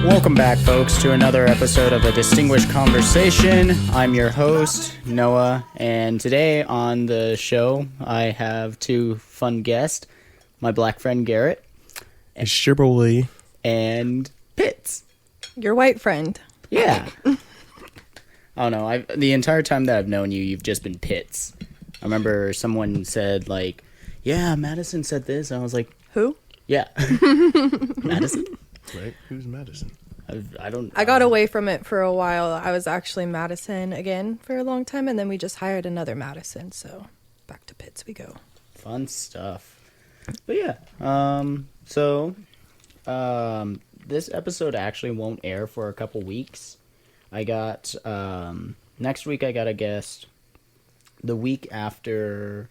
Welcome back, folks, to another episode of A Distinguished Conversation. I'm your host, Noah, and today on the show, I have two fun guests, my black friend Garrett. It's your boy. And Pitts. Your white friend. Yeah. I don't know, the entire time that I've known you, you've just been Pitts. I remember someone said, like, yeah, Madison said this, and I was like, who? Yeah. Madison? Right? Who's Madison? I got away from it for a while. I was actually Madison again for a long time, and then we just hired another Madison, so back to Pitts we go. Fun stuff. But yeah, this episode actually won't air for a couple weeks. I got, next week I got a guest. The week after,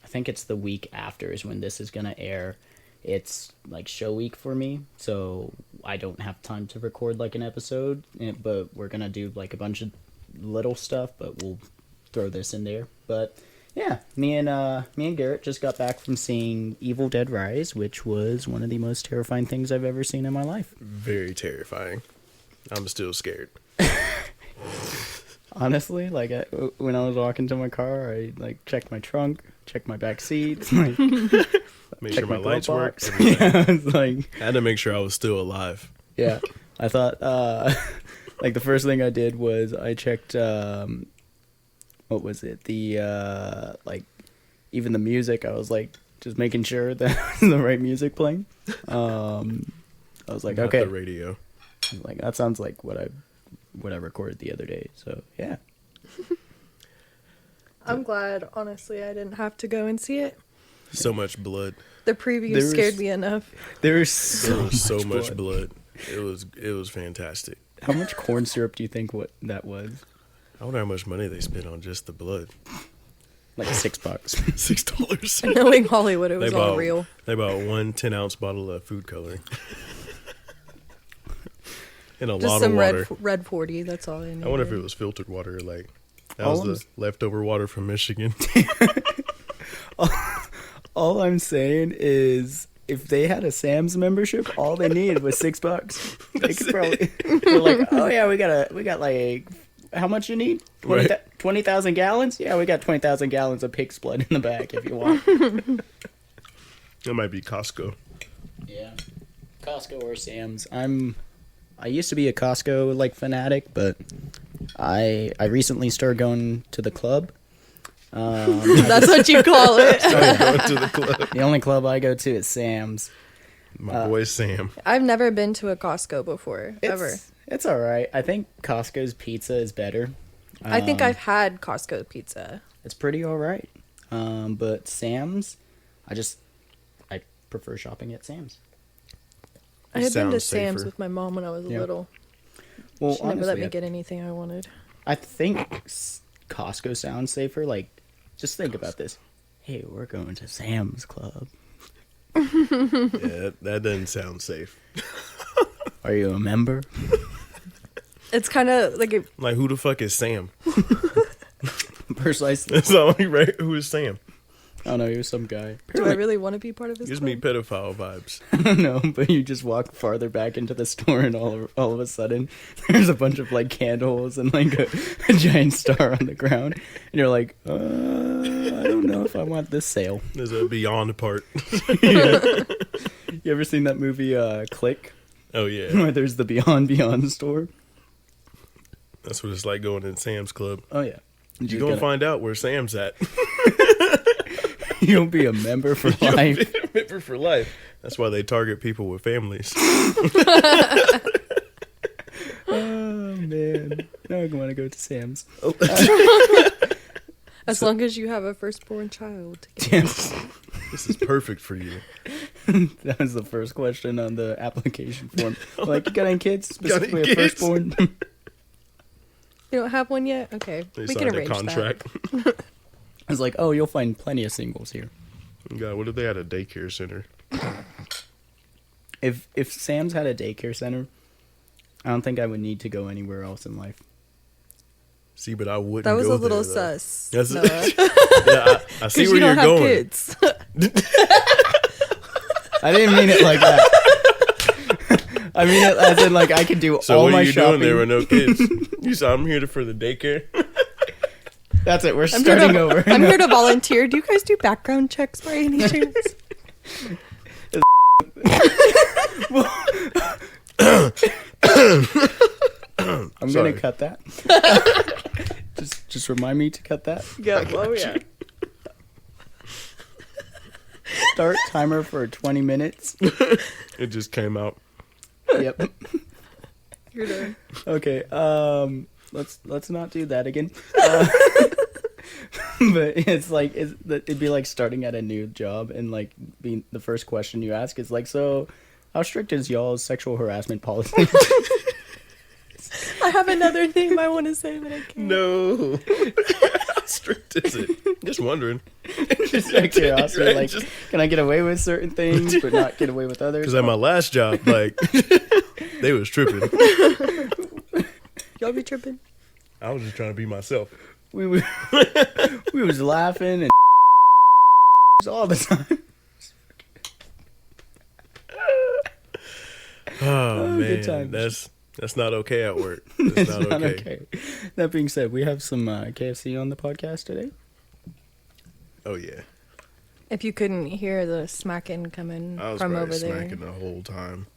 I think it's the week after is when this is going to air. It's like show week for me, so I don't have time to record like an episode, but we're going to do like a bunch of little stuff, but we'll throw this in there. But yeah, me and Garrett just got back from seeing Evil Dead Rise, which was one of the most terrifying things I've ever seen in my life. Very terrifying. I'm still scared. Honestly, like when I was walking to my car, I like checked my trunk, checked my back seats, like make sure my lights work. Yeah, I was like, I had to make sure I was still alive. Yeah, I thought like the first thing I did was I checked what was it? The like even the music. I was like just making sure that the right music playing. I was like, not okay, the radio. Like that sounds like what I recorded the other day. So yeah. I'm glad, honestly, I didn't have to go and see it. So much blood. The preview scared me enough. There was so much blood. It was fantastic. How much corn syrup do you think that was? I wonder how much money they spent on just the blood. Like $6. $6. Knowing Hollywood, it was all real. They bought 1 10-ounce bottle of food coloring. And a just lot some of water. red 40, that's all I needed. I wonder if it was filtered water, like that was the leftover water from Michigan. All I'm saying is, if they had a Sam's membership, all they needed was $6. They could probably. They're like, oh yeah, we got like, how much you need? 20,000 gallons? Yeah, we got 20,000 gallons of pig's blood in the back if you want. That might be Costco. Yeah, Costco or Sam's. I used to be a Costco like fanatic, but I recently started going to the club. That's what you call it. Started going to the club. The only club I go to is Sam's. My boy Sam. I've never been to a Costco before, ever. It's all right. I think Costco's pizza is better. I think I've had Costco pizza. It's pretty all right. But Sam's, I prefer shopping at Sam's. I had been to Sam's with my mom when I was little. Well, she never let me get anything I wanted. I think Costco sounds safer. Like, just think about this. Hey, we're going to Sam's Club. Yeah, that doesn't sound safe. Are you a member? It's kind of like like, who the fuck is Sam? Precisely. That's all right. Who is Sam? I don't know, he was some guy. Do I really want to be part of this Gives club? me pedophile vibes. I don't know, but you just walk farther back into the store and all of a sudden there's a bunch of like candles and like a giant star on the ground. And you're like, I don't know if I want this sale. There's a Beyond part. Yeah. You ever seen that movie Click? Oh, yeah. Where there's the Beyond store? That's what it's like going in Sam's Club. Oh, yeah. You're going to find out where Sam's at. You'll be a member for life. You'll be a member for life. That's why they target people with families. Oh, man. Now I want to go to Sam's. As long as you have a firstborn child. Yes. This is perfect for you. That was the first question on the application form. Like, you got any kids? Got any Specifically a kids? firstborn? You don't have one yet? Okay. They we can signed a arrange contract. that. I was like, oh, you'll find plenty of singles here. God, what if they had a daycare center? If Sam's had a daycare center, I don't think I would need to go anywhere else in life. See, but I wouldn't. That was go a little there, sus. That's Noah. yeah, I see where you you're don't have going. kids. I didn't mean it like that. I mean it as in like I could do So all what my are you shopping. doing there with no kids? You saw I'm here for the daycare. That's it. We're starting over. I'm here to volunteer. Do you guys do background checks by any chance? I'm Sorry. gonna cut that. just remind me to cut that. Yeah. Oh yeah. Start timer for 20 minutes. It just came out. Yep. You're done. Okay. Let's not do that again. But it's like it'd be like starting at a new job and like being the first question you ask is like, so how strict is y'all's sexual harassment policy? I have another thing I want to say, but I can't. No. How strict is it? Just wondering. Just out of curiosity, Right, like, just- can I get away with certain things but not get away with others? Because at my last job, like, they was tripping. Y'all be tripping. I was just trying to be myself. we was laughing and all the time. Oh, good man. times. That's not okay at work. That's It's not okay. That being said, we have some KFC on the podcast today. Oh, yeah. If you couldn't hear the smacking coming I was from probably over there. smacking the whole time.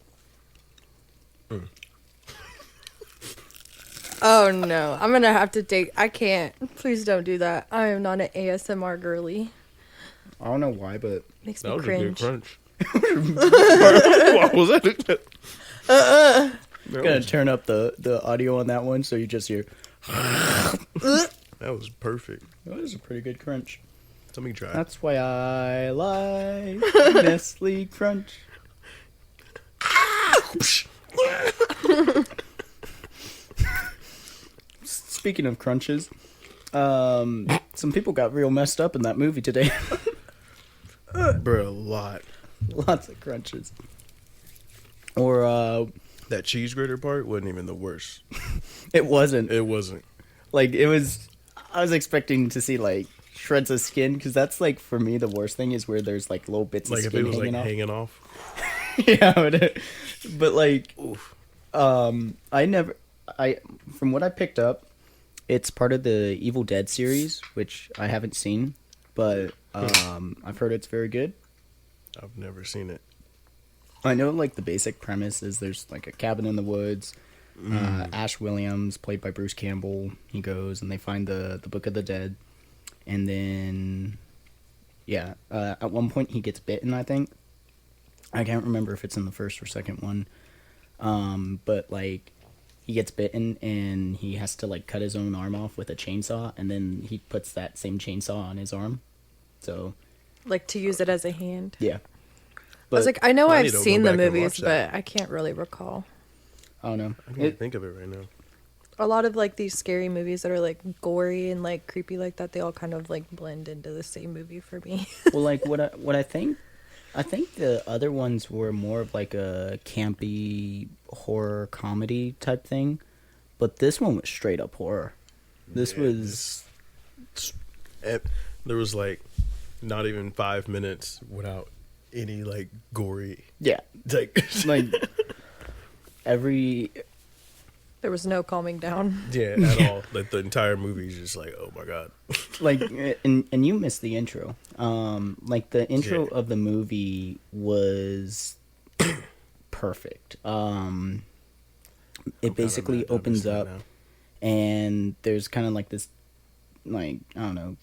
Oh no, I'm gonna have to take. I can't. Please don't do that. I am not an ASMR girly. I don't know why, but Makes That me was cringe. a good crunch. What was that? I'm gonna turn up the audio on that one so you just hear. That was perfect. That was a pretty good crunch. Let me try. That's why I like Nestle Crunch. Speaking of crunches, some people got real messed up in that movie today. Bro, a lot. Lots of crunches. Or That cheese grater part wasn't even the worst. it wasn't. It wasn't. Like, it was. I was expecting to see like shreds of skin because that's like for me the worst thing is where there's like little bits Like of if skin it was like hanging off. hanging off. Yeah, but like, Oof. I from what I picked up, it's part of the Evil Dead series, which I haven't seen, but I've heard it's very good. I've never seen it. I know like the basic premise is there's like a cabin in the woods. Ash Williams, played by Bruce Campbell, he goes and they find the Book of the Dead, and then at one point he gets bitten. I think I can't remember if it's in the first or second one, but like he gets bitten and he has to like cut his own arm off with a chainsaw, and then he puts that same chainsaw on his arm. So Like to use it as a hand. yeah, I was like, I know I I've need to go seen the back and movies, watch that. but I can't really recall. I don't know. I can't think of it right now. A lot of like these scary movies that are like gory and like creepy like that, they all kind of like blend into the same movie for me. Well, like what I think the other ones were more of like a campy horror comedy type thing, but this one was straight up horror. This Yeah, was There was like not even 5 minutes without any like gory. yeah, like every There was no calming down. Yeah, at all. Like the entire movie is just like, oh my god. like and you missed the intro. Like the intro Yeah. of the movie was perfect. It basically opens up and there's kind of like this, like, I don't know,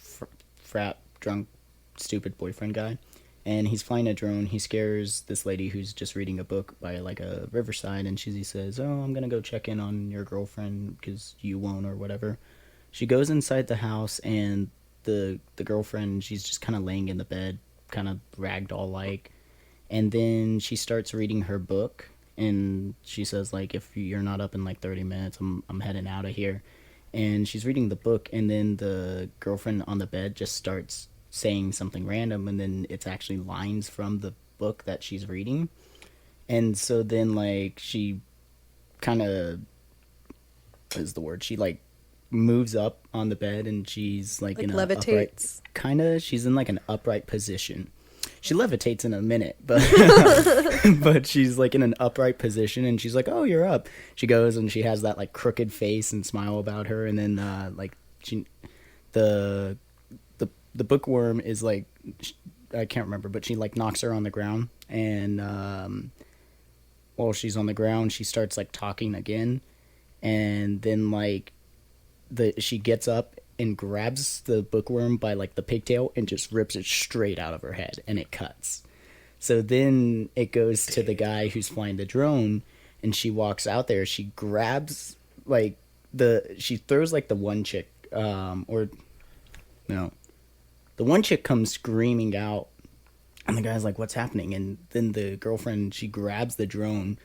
frat, drunk, stupid boyfriend guy. And he's flying a drone. He scares this lady who's just reading a book by like a riverside. And she says, oh, I'm going to go check in on your girlfriend because you won't or whatever. She goes inside the house and the girlfriend, she's just kind of laying in the bed, kind of ragdoll-like. And then she starts reading her book. And she says, like, if you're not up in like 30 minutes, I'm heading out of here. And she's reading the book. And then the girlfriend on the bed just starts saying something random, and then it's actually lines from the book that she's reading. And so then like she kind of, what is the word? She like moves up on the bed and she's like in an upright, kind of, she's in like an upright position. She levitates in a minute, but but she's like in an upright position and she's like, "Oh, you're up." She goes and she has that like crooked face and smile about her, and then like she the bookworm is like, I can't remember, but she like knocks her on the ground, and while she's on the ground, she starts like talking again, and then like she gets up and grabs the bookworm by like the pigtail and just rips it straight out of her head, and it cuts. So then it goes to the guy who's flying the drone, and she walks out there. She grabs like she throws like the one chick, or no, the one chick comes screaming out, and the guy's like, "What's happening?" And then the girlfriend, she grabs the drone,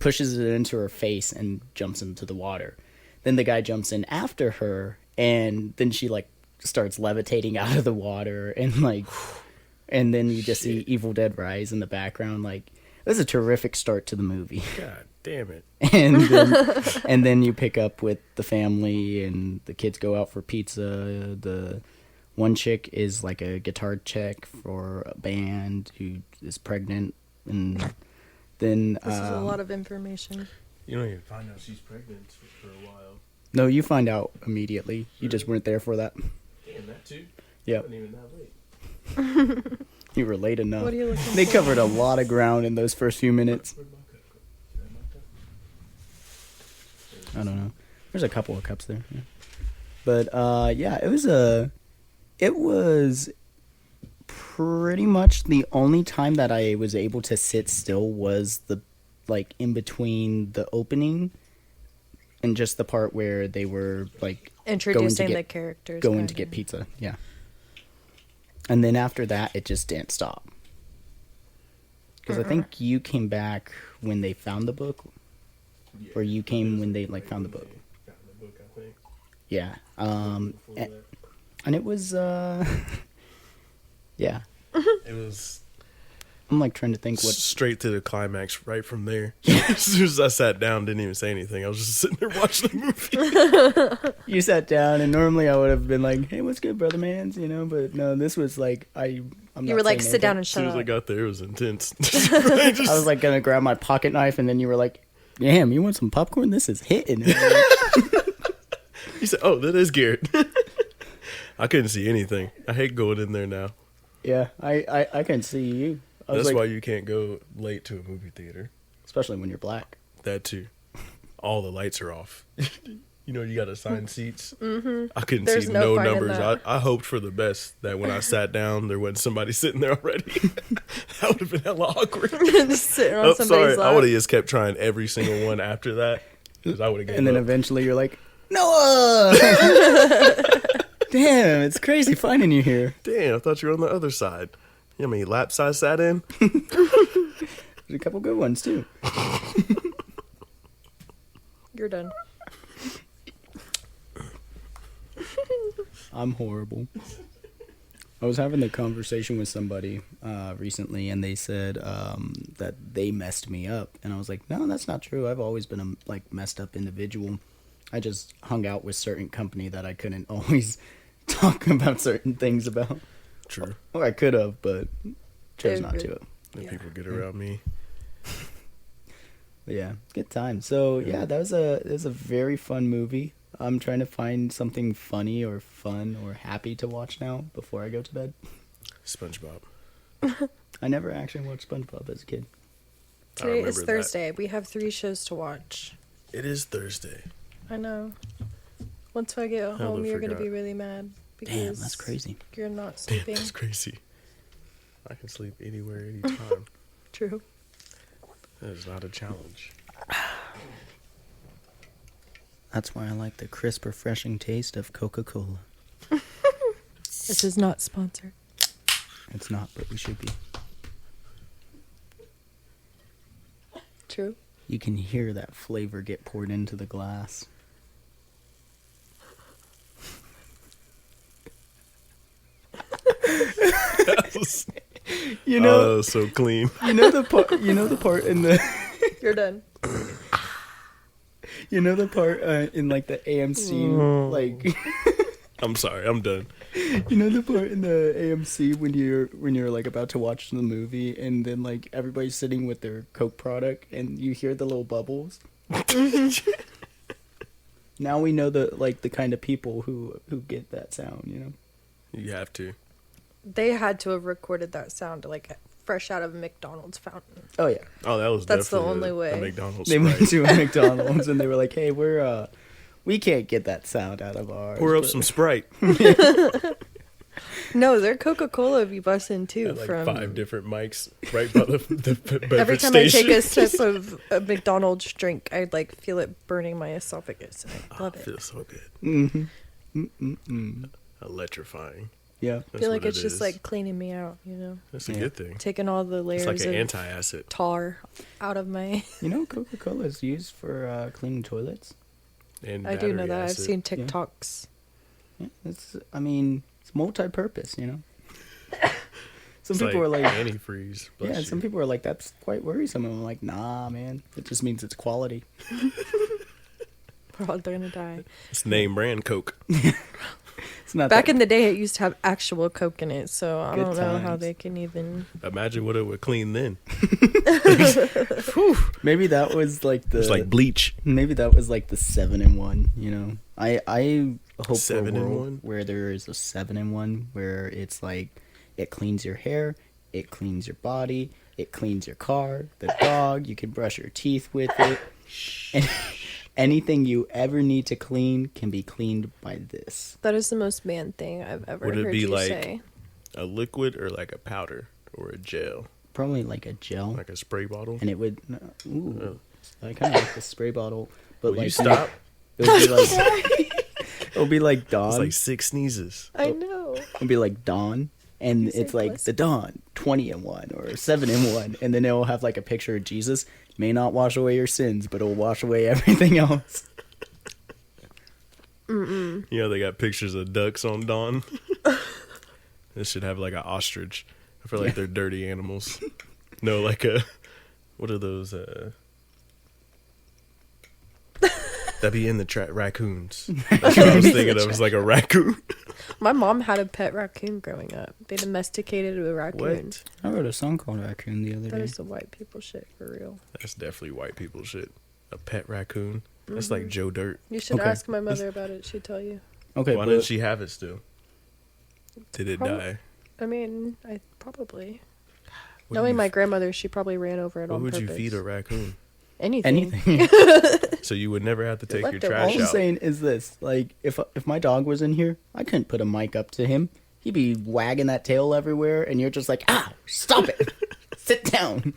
pushes it into her face, and jumps into the water. Then the guy jumps in after her, and then she like starts levitating out of the water, and like, and then you just see Evil Dead Rise in the background. Like, it was a terrific start to the movie. God damn it. And then you pick up with the family, and the kids go out for pizza. The one chick is like a guitar tech for a band who is pregnant, and then this is a lot of information. You don't even find out she's pregnant for a while. No, you find out immediately. You just weren't there for that. Damn, that too? Yep. Wasn't even that late. You were late enough. What are you looking They for? covered a lot of ground in those first few minutes. Where'd my cup go? Is that my cup? I don't know. There's a couple of cups there. Yeah. But yeah, it was pretty much the only time that I was able to sit still was the like in between the opening and just the part where they were like Introducing the characters. going to get pizza. Yeah. And then after that, it just didn't stop. Because I think you came back when they found the book, Yeah. or you came when they like found the book. Found the book, I think. Yeah. Before And, that. and it was yeah. It was I'm like trying to think what. straight to the climax right from there. As soon as I sat down, didn't even say anything. I was just sitting there watching the movie. You sat down, and normally I would have been like, "Hey, what's good, brother, mans?" You know, but no, this was like I'm You were like, sit down and As shut soon as I up. got there, it was intense. I was like gonna grab my pocket knife, and then you were like, "Damn, you want some popcorn? This is hitting." You said, "Oh, that is Garrett." I couldn't see anything. I hate going in there now. Yeah, I can see you. I was That's like, why you can't go late to a movie theater. especially when you're black. That too. All the lights are off. You know, you got assigned seats. Mm-hmm. I couldn't There's see no no fun in numbers. that. I hoped for the best, that when I sat down, there wasn't somebody sitting there already. That would have been hella awkward. Just sitting on Oh, somebody's sorry. I lap. would have just kept trying every single one after that. 'Cause I would have given And then up. eventually you're like, Noah! Damn, it's crazy finding you here. Damn, I thought you were on the other side. You know how many laps I sat in? There's a couple good ones, too. You're done. I'm horrible. I was having a conversation with somebody recently, and they said that they messed me up. And I was like, no, that's not true. I've always been a messed up individual. I just hung out with certain company that I couldn't always talk about certain things about. True. Or I could have, but chose They're not good. to. Then Yeah. people get around me. But yeah, good time. So yeah, it was a very fun movie. I'm trying to find something funny or fun or happy to watch now before I go to bed. SpongeBob. I never actually watched SpongeBob as a kid. Today is remember that. Thursday. We have 3 shows to watch. It is Thursday. I know. Once I get home, you're going to forgot. be really mad. Because Damn, that's crazy. You're not Damn, sleeping. that's crazy. I can sleep anywhere, anytime. True. That is not a challenge. That's why I like the crisp, refreshing taste of Coca-Cola. This is not sponsored. It's not, but we should be. True. You can hear that flavor get poured into the glass. That was, You that know, was so clean. you know the part in the You're done. You know the part in like the AMC, like I'm sorry, I'm done. you know the part in the AMC when you're like about to watch the movie and then like everybody's sitting with their Coke product and you hear the little bubbles. Now we know the kind of people who get that sound, you know. You have to. They had to have recorded that sound like fresh out of a McDonald's fountain. Oh yeah, Oh, that was That's the definitely only way. a McDonald's they Sprite. went to a McDonald's and they were like, "Hey, we can't get that sound out of ours." Pour up but- some Sprite. No, their Coca-Cola be busting too. Had like from 5 different mics right by the beverage every time I take station. a sip of a McDonald's drink, I like feel it burning my esophagus. I love It it. feels so good. Mm-hmm. Electrifying. Yeah. I That's feel like what it's it just is. like cleaning me out, you know, That's a Yeah. good thing. taking all the layers It's like an of anti-acid. tar out of my. You know, Coca-Cola is used for cleaning toilets. And I do know battery that. I've acid. seen TikToks. Yeah, it's multi-purpose, you know. Some It's people are like, antifreeze. Bless yeah, you. some people are like, that's quite worrisome. And I'm like, nah, man, it just means it's quality. We're all gonna die. It's name brand Coke. It's not Back that, in the day, it used to have actual Coke in it, so I Good don't know how times. they can even. Imagine what it would clean then. maybe that was like the It's like bleach. maybe that was like the 7-in-1. You know, I hope for a 7-in-1? world where there is a 7-in-1 where it's like it cleans your hair, it cleans your body, it cleans your car, the dog. You can brush your teeth with it. And anything you ever need to clean can be cleaned by this. That is the most man thing I've ever Would it heard be you like- say. A liquid or like a powder or a gel, Probably like a gel, like a spray bottle. and it would. Ooh, I kind of like the spray bottle, but Will like you stop? It would be like it'll be like Dawn. It's like 6 sneezes. I know. It'll be like Dawn, and You say it's like plus. the Dawn 20-in-1 or 7-in-1, and then it'll have like a picture of Jesus. May not wash away your sins, but it'll wash away everything else. You know they got pictures of ducks on Dawn. This should have like an ostrich. I feel like they're dirty animals. No, like a what are those? That'd be in the racoons. That's what I was thinking of. It's like a raccoon. My mom had a pet raccoon growing up. They domesticated a raccoon. What? I wrote a song called Raccoon the other That day. is the white people shit for real. That's definitely white people shit. A pet raccoon. That's like Joe Dirt. You should Okay. ask my mother about it. She'd tell you. Okay, Why but didn't she have it still? Did it die? I mean, I probably. What do Knowing you- my grandmother, she probably ran over it What on would purpose. you feed a raccoon? Anything. anything. So you would never have to take your leftovers. trash All I'm out. saying is this: like, if my dog was in here, I couldn't put a mic up to him. He'd be wagging that tail everywhere, and you're just like, "Ow! Stop it! Sit down."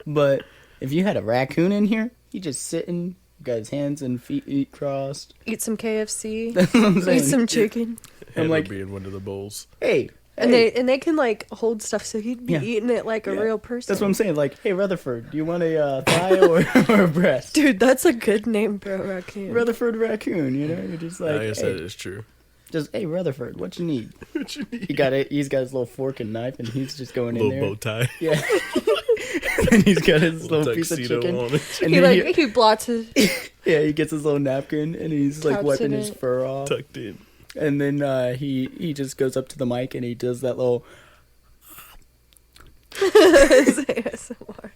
But if you had a raccoon in here, he just sitting, got his hands and feet crossed. Eat some KFC. That's what I'm saying. Eat some chicken. And like- be in one of the bowls. Hey, And hey. they can like hold stuff, so he'd be Yeah. eating it like a Yeah. real person. That's what I'm saying. Like, hey, Rutherford, do you want a thigh or a breast? Dude, that's a good name for a raccoon. Rutherford raccoon, you know, you're just like, I guess hey, that is true. just hey, Rutherford, what you need? What you need? He got it. He's got his little fork and knife, and he's just going in Little there. bow tie. Yeah. And he's got his Little little piece of tuxedo chicken. on it. And He then like he blots his. yeah, he gets his little napkin and he's like Taps wiping in his it. fur off. Tucked in. And then he just goes up to the mic and he does that little. ASMR.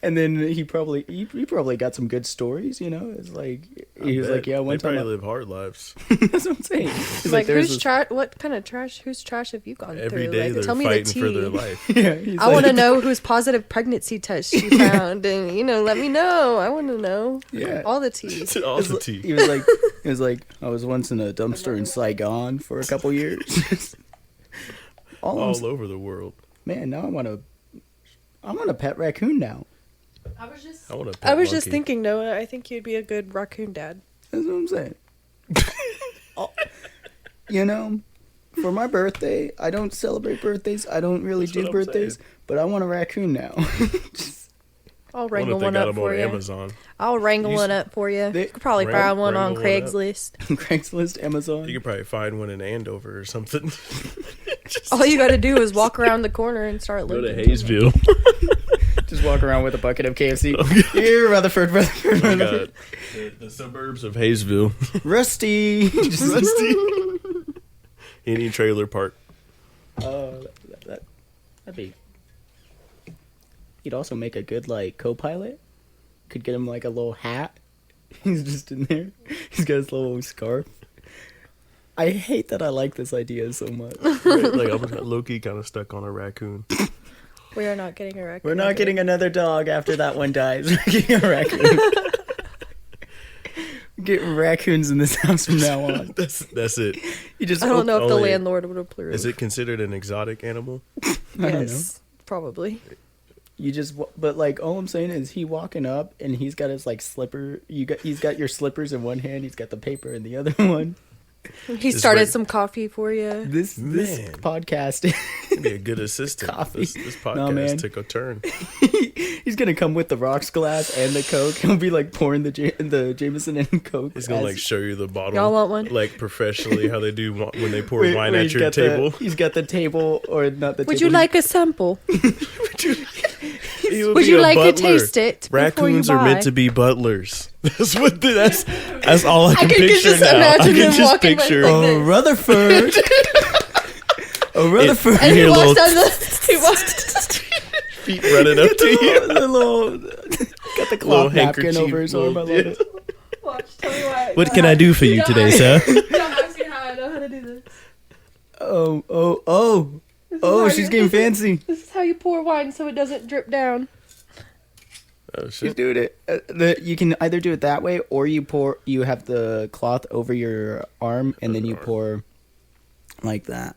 And then he probably got some good stories, you know. It's like he was Bet. like, yeah, one They probably time. live hard lives. That's what I'm saying. He's Like there's who's this- trash? What kind of trash? Whose trash have you gone Every through? day Like, they're tell me the fighting tea. for their life. Yeah, he's I like- want to know whose positive pregnancy test you found, and let me know. I want to know. Yeah. All the tea. It's all the tea. He was like, I was once in a dumpster in Saigon for a couple years. All I'm All over the world. man, now I want a pet raccoon now. I want a pet I was just monkey. thinking, Noah. I think you'd be a good raccoon dad. That's what I'm saying. Oh, you know, for my birthday, I don't celebrate birthdays. I don't really That's do what I'm birthdays, saying. but I want a raccoon now. I'll I wonder wrangle if they one got up them for on you. Amazon. I'll wrangle You one s- up for you. they- You could probably Wrangle- find one on wrangle one up. Craigslist. Craigslist, Amazon. You could probably find one in Andover or something. All you got to do is walk around the corner and start Go to looking. Hayesville. Just Just walk around with a bucket of KFC. Here, Rutherford. Oh my God. The suburbs of Hayesville. Rusty. Rusty. Any trailer park. That'd be. He'd also make a good like co-pilot. Could get him like a little hat. He's just in there. He's got his little scarf. I hate that I like this idea so much. Right, like I'm low-key kind of stuck on a raccoon. We are not getting a raccoon. We're not getting another dog after that one dies. We're getting a raccoon. We're getting raccoons in this house from now on. That's it. You just I don't know if the only- landlord would approve. Is it considered an exotic animal? I don't know. Yes, probably. You just, but like all I'm saying is he walking up and he's got his like slipper. He's got your slippers in one hand. He's got the paper in the other one. He started some coffee for you. This Man. podcast, He'd be a good assistant. Coffee. This podcast No, man. took a turn. he's gonna come with the rocks glass and the Coke. He'll be like pouring the Jameson and Coke. He's gonna like show you the bottle. Y'all want one? Like professionally, how they do when they pour Wait, wine wait, at he's your got table. he's got the table, or not the Would table. you like a sample? He Would be you a like to butler. taste it? Raccoons before you are meant buy? to be butlers. That's all I can can picture just now. imagine I can him just walking by picture. like Oh, this. Rutherford. Oh, Rutherford. And he hear walks little- down the. He walks. Feet running up to you. The little, got the cloth napkin handkerchief, over his arm. I love little- it. Watch. Tell me why. What can I do for you today, sir? Don't ask me how I know how to do this. Oh, how she's you- getting fancy. This is how you pour wine so it doesn't drip down. Oh She's shit! doing it. You can either do it that way, or you have the cloth over your arm, and then you pour like that.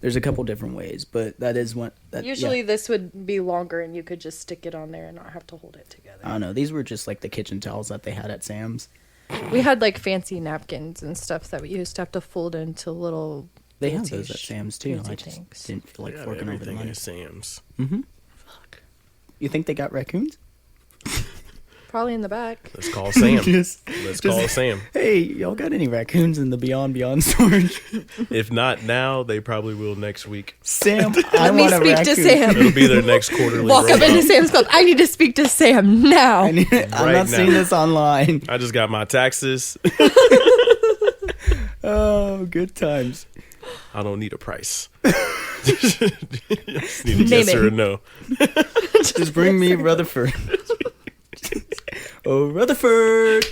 There's a couple different ways, but that is one. Usually this would be longer and you could just stick it on there and not have to hold it together. I don't know. These were just like the kitchen towels that they had at Sam's. We had like fancy napkins and stuff that we used to have to fold into little. They have fancy those at Sam's too. fancy I just things. didn't feel like Yeah, forking over the everything money. is Sam's. You think they got raccoons? Probably in the back. Let's call Sam. Just- Let's just- call Sam. Hey, y'all got any raccoons in the Beyond storage? If not now, they probably will next week. Sam, I Let me want a speak raccoon. to Sam. It'll be their next quarterly. Walk up rollout. into Sam's Club. I need to speak to Sam now. I'm Right not seeing now. this online. I just got my taxes. Oh, good times. I don't need a price. Just need a Name yes it. or a no. Just bring me Rutherford. Oh, Rutherford.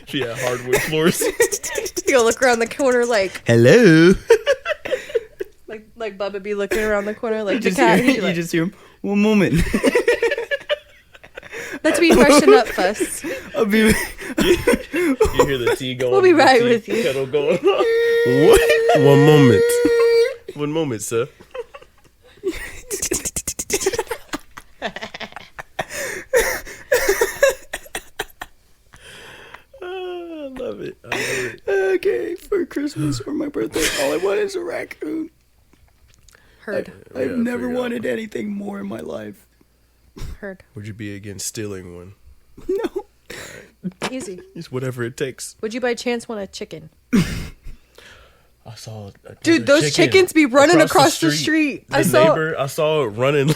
Yeah, hardwood floors. You'll look around the corner like Hello. Bubba be looking around the corner like You the just cat. hear, He'd be you like, just hear him. One moment. let's be freshen up first. I'll be. You hear the tea going. We'll be the right tea with you. Kettle going. What? One moment. One moment, sir. I love it. I love it. Okay, for Christmas or my birthday, all I want is a raccoon. Heard. I've Yeah, never figure out. wanted anything more in my life. Heard. Would you be against stealing one? No. Easy. It's whatever it takes. Would you by chance want a chicken? I saw Dude, those chickens be running across the street. The I saw. neighbor, I saw it running.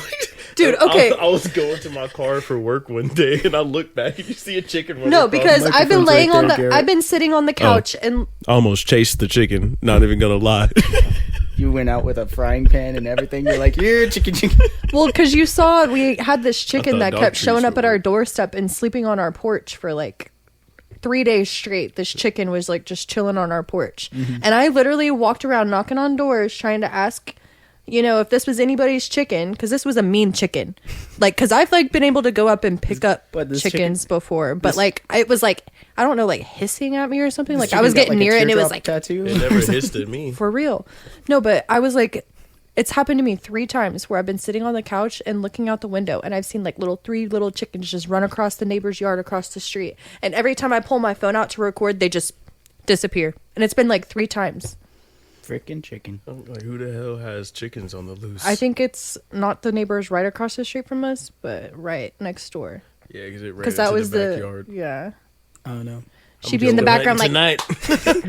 Dude, okay. I was going to my car for work one day, and I looked back, and you see a chicken running. No, across because the- I've been microphone's right laying on there, the. Garrett. I've been sitting on the couch and I almost chased the chicken. Not even gonna lie. You went out with a frying pan and everything. You're like, here, chicken. well, because you saw we had this chicken thought that dog kept treats showing up were at our weird. doorstep and sleeping on our porch for like 3 days straight. This chicken was like just chilling on our porch, and I literally walked around knocking on doors trying to ask, if this was anybody's chicken, because this was a mean chicken. Like, because I've like been able to go up and pick up But this chickens chicken- before, but this- like it was like I don't know, like hissing at me or something. Like I Chicken was got, getting like, a near it and it was teardrop like tattoo. It never hissed at me. for real. No, but I was like, it's happened to me 3 times where I've been sitting on the couch and looking out the window and I've seen like 3 little chickens just run across the neighbor's yard across the street. And every time I pull my phone out to record, they just disappear. And it's been like 3 times. Freaking chicken. I'm like, who the hell has chickens on the loose? I think it's not the neighbors right across the street from us, but right next door. Yeah, because it ran Because into that was the backyard. yeah. Oh no. She'd be in the background like, tonight.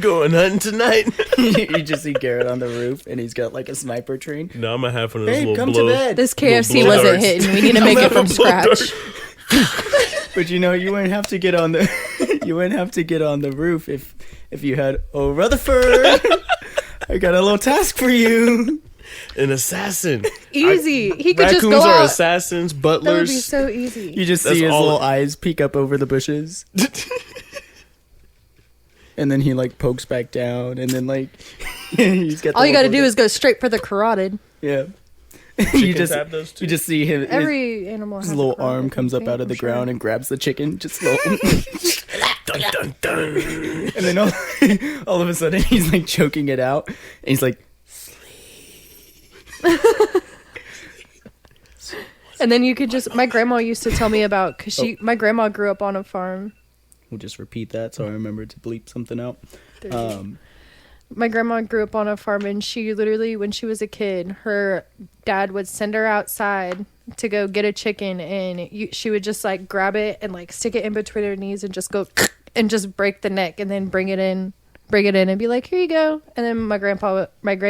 Going hunting tonight. You just see Garrett on the roof, and he's got like a sniper train. No, I'm gonna have one of those Hey, little come blow. to bed. this KFC blow wasn't darts. hitting. We need to make it from scratch. But you know, you wouldn't have to get on the you wouldn't have to get on the roof if you had Rutherford. I got a little task for you. An assassin. Easy. He could just Raccoons go are out. assassins, That would butlers. be so easy. You just That's see his all little it- eyes peek up over the bushes. And then he like pokes back down, and then like he's got. All you got to do is go straight for the carotid. yeah. Chickens have those too. You just see him. Every animal has His a little carotid, arm I comes up think, out of the I'm sure. ground and grabs the chicken, just slow. Dun, dun, dun. And then all of a sudden he's like choking it out, and he's like, And then you could just. My grandma used to tell me about because my grandma grew up on a farm. we'll just repeat that so I remember to bleep something out. My grandma grew up on a farm, and she literally, when she was a kid, her dad would send her outside to go get a chicken, and she would just like grab it and like stick it in between her knees and just go and just break the neck, and then bring it in and be like, here you go. And then my great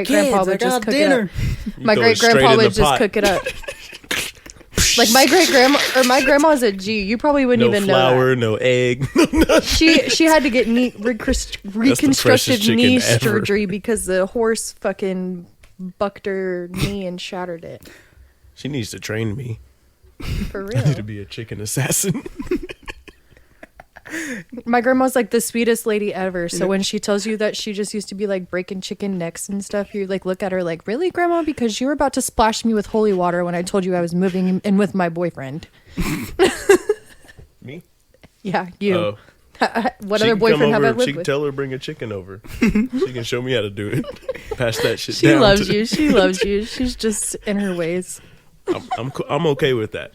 grandpa would just cook it up. My throw it great straight grandpa in the would just pot. cook it up. Like my great grandma or my grandma's a G. You probably wouldn't No even flour, know no egg. that. She had to get reconstructive freshest knee chicken ever. surgery because the horse fucking bucked her knee and shattered it. She needs to train me. For I need to real. be a chicken assassin. My grandma's like the sweetest lady ever. So when she tells you that she just used to be like breaking chicken necks and stuff, you like look at her like, really, grandma? Because you were about to splash me with holy water when I told you I was moving in with my boyfriend. Me? Yeah, you. Oh. What She other can come boyfriend have I over, lived she can with? tell her bring a chicken over. She can show me how to do it. Pass that shit She down. loves to- you. She loves you. She's just in her ways. I'm okay with that.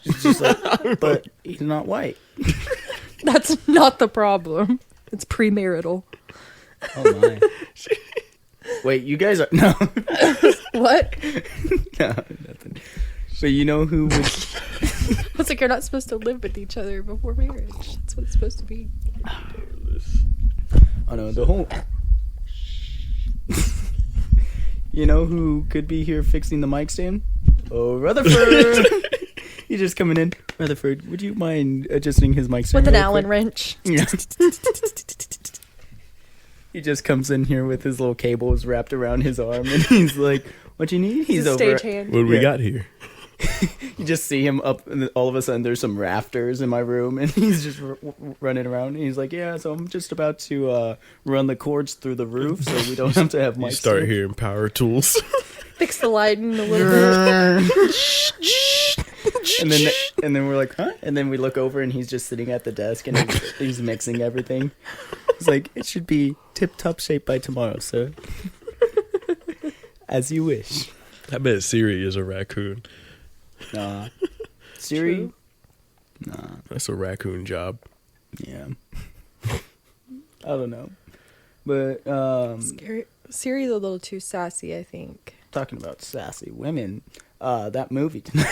But he's not white. That's not the problem. It's premarital. Oh my. Wait, you guys are no, What? no nothing. But you know who was It's like you're not supposed to live with each other before marriage. That's what it's supposed to be. oh no, the whole you know who could be here fixing the mic stand? Rutherford. He's just coming in. Rutherford, would you mind adjusting his mic stand With an real Allen quick? wrench. Yeah. He just comes in here with his little cables wrapped around his arm, and he's like, "What you need?" He's a over. stagehand. What do we Yeah. got here? You just see him up, and then all of a sudden there's some rafters in my room, and he's just running around. And he's like, "Yeah, so I'm just about to run the cords through the roof, so we don't have to have You mics." start here." hearing power tools. Fix the lighting a little bit. and then we're like, "Huh?" And then we look over, and he's just sitting at the desk, and he's mixing everything. He's like, "It should be tip-top shape by tomorrow, sir." As you wish. I bet Siri is a raccoon. Nah. Siri? True. Nah. That's a raccoon job. Yeah. I don't know. But Siri's a little too sassy, I think. talking about sassy women, that movie tonight.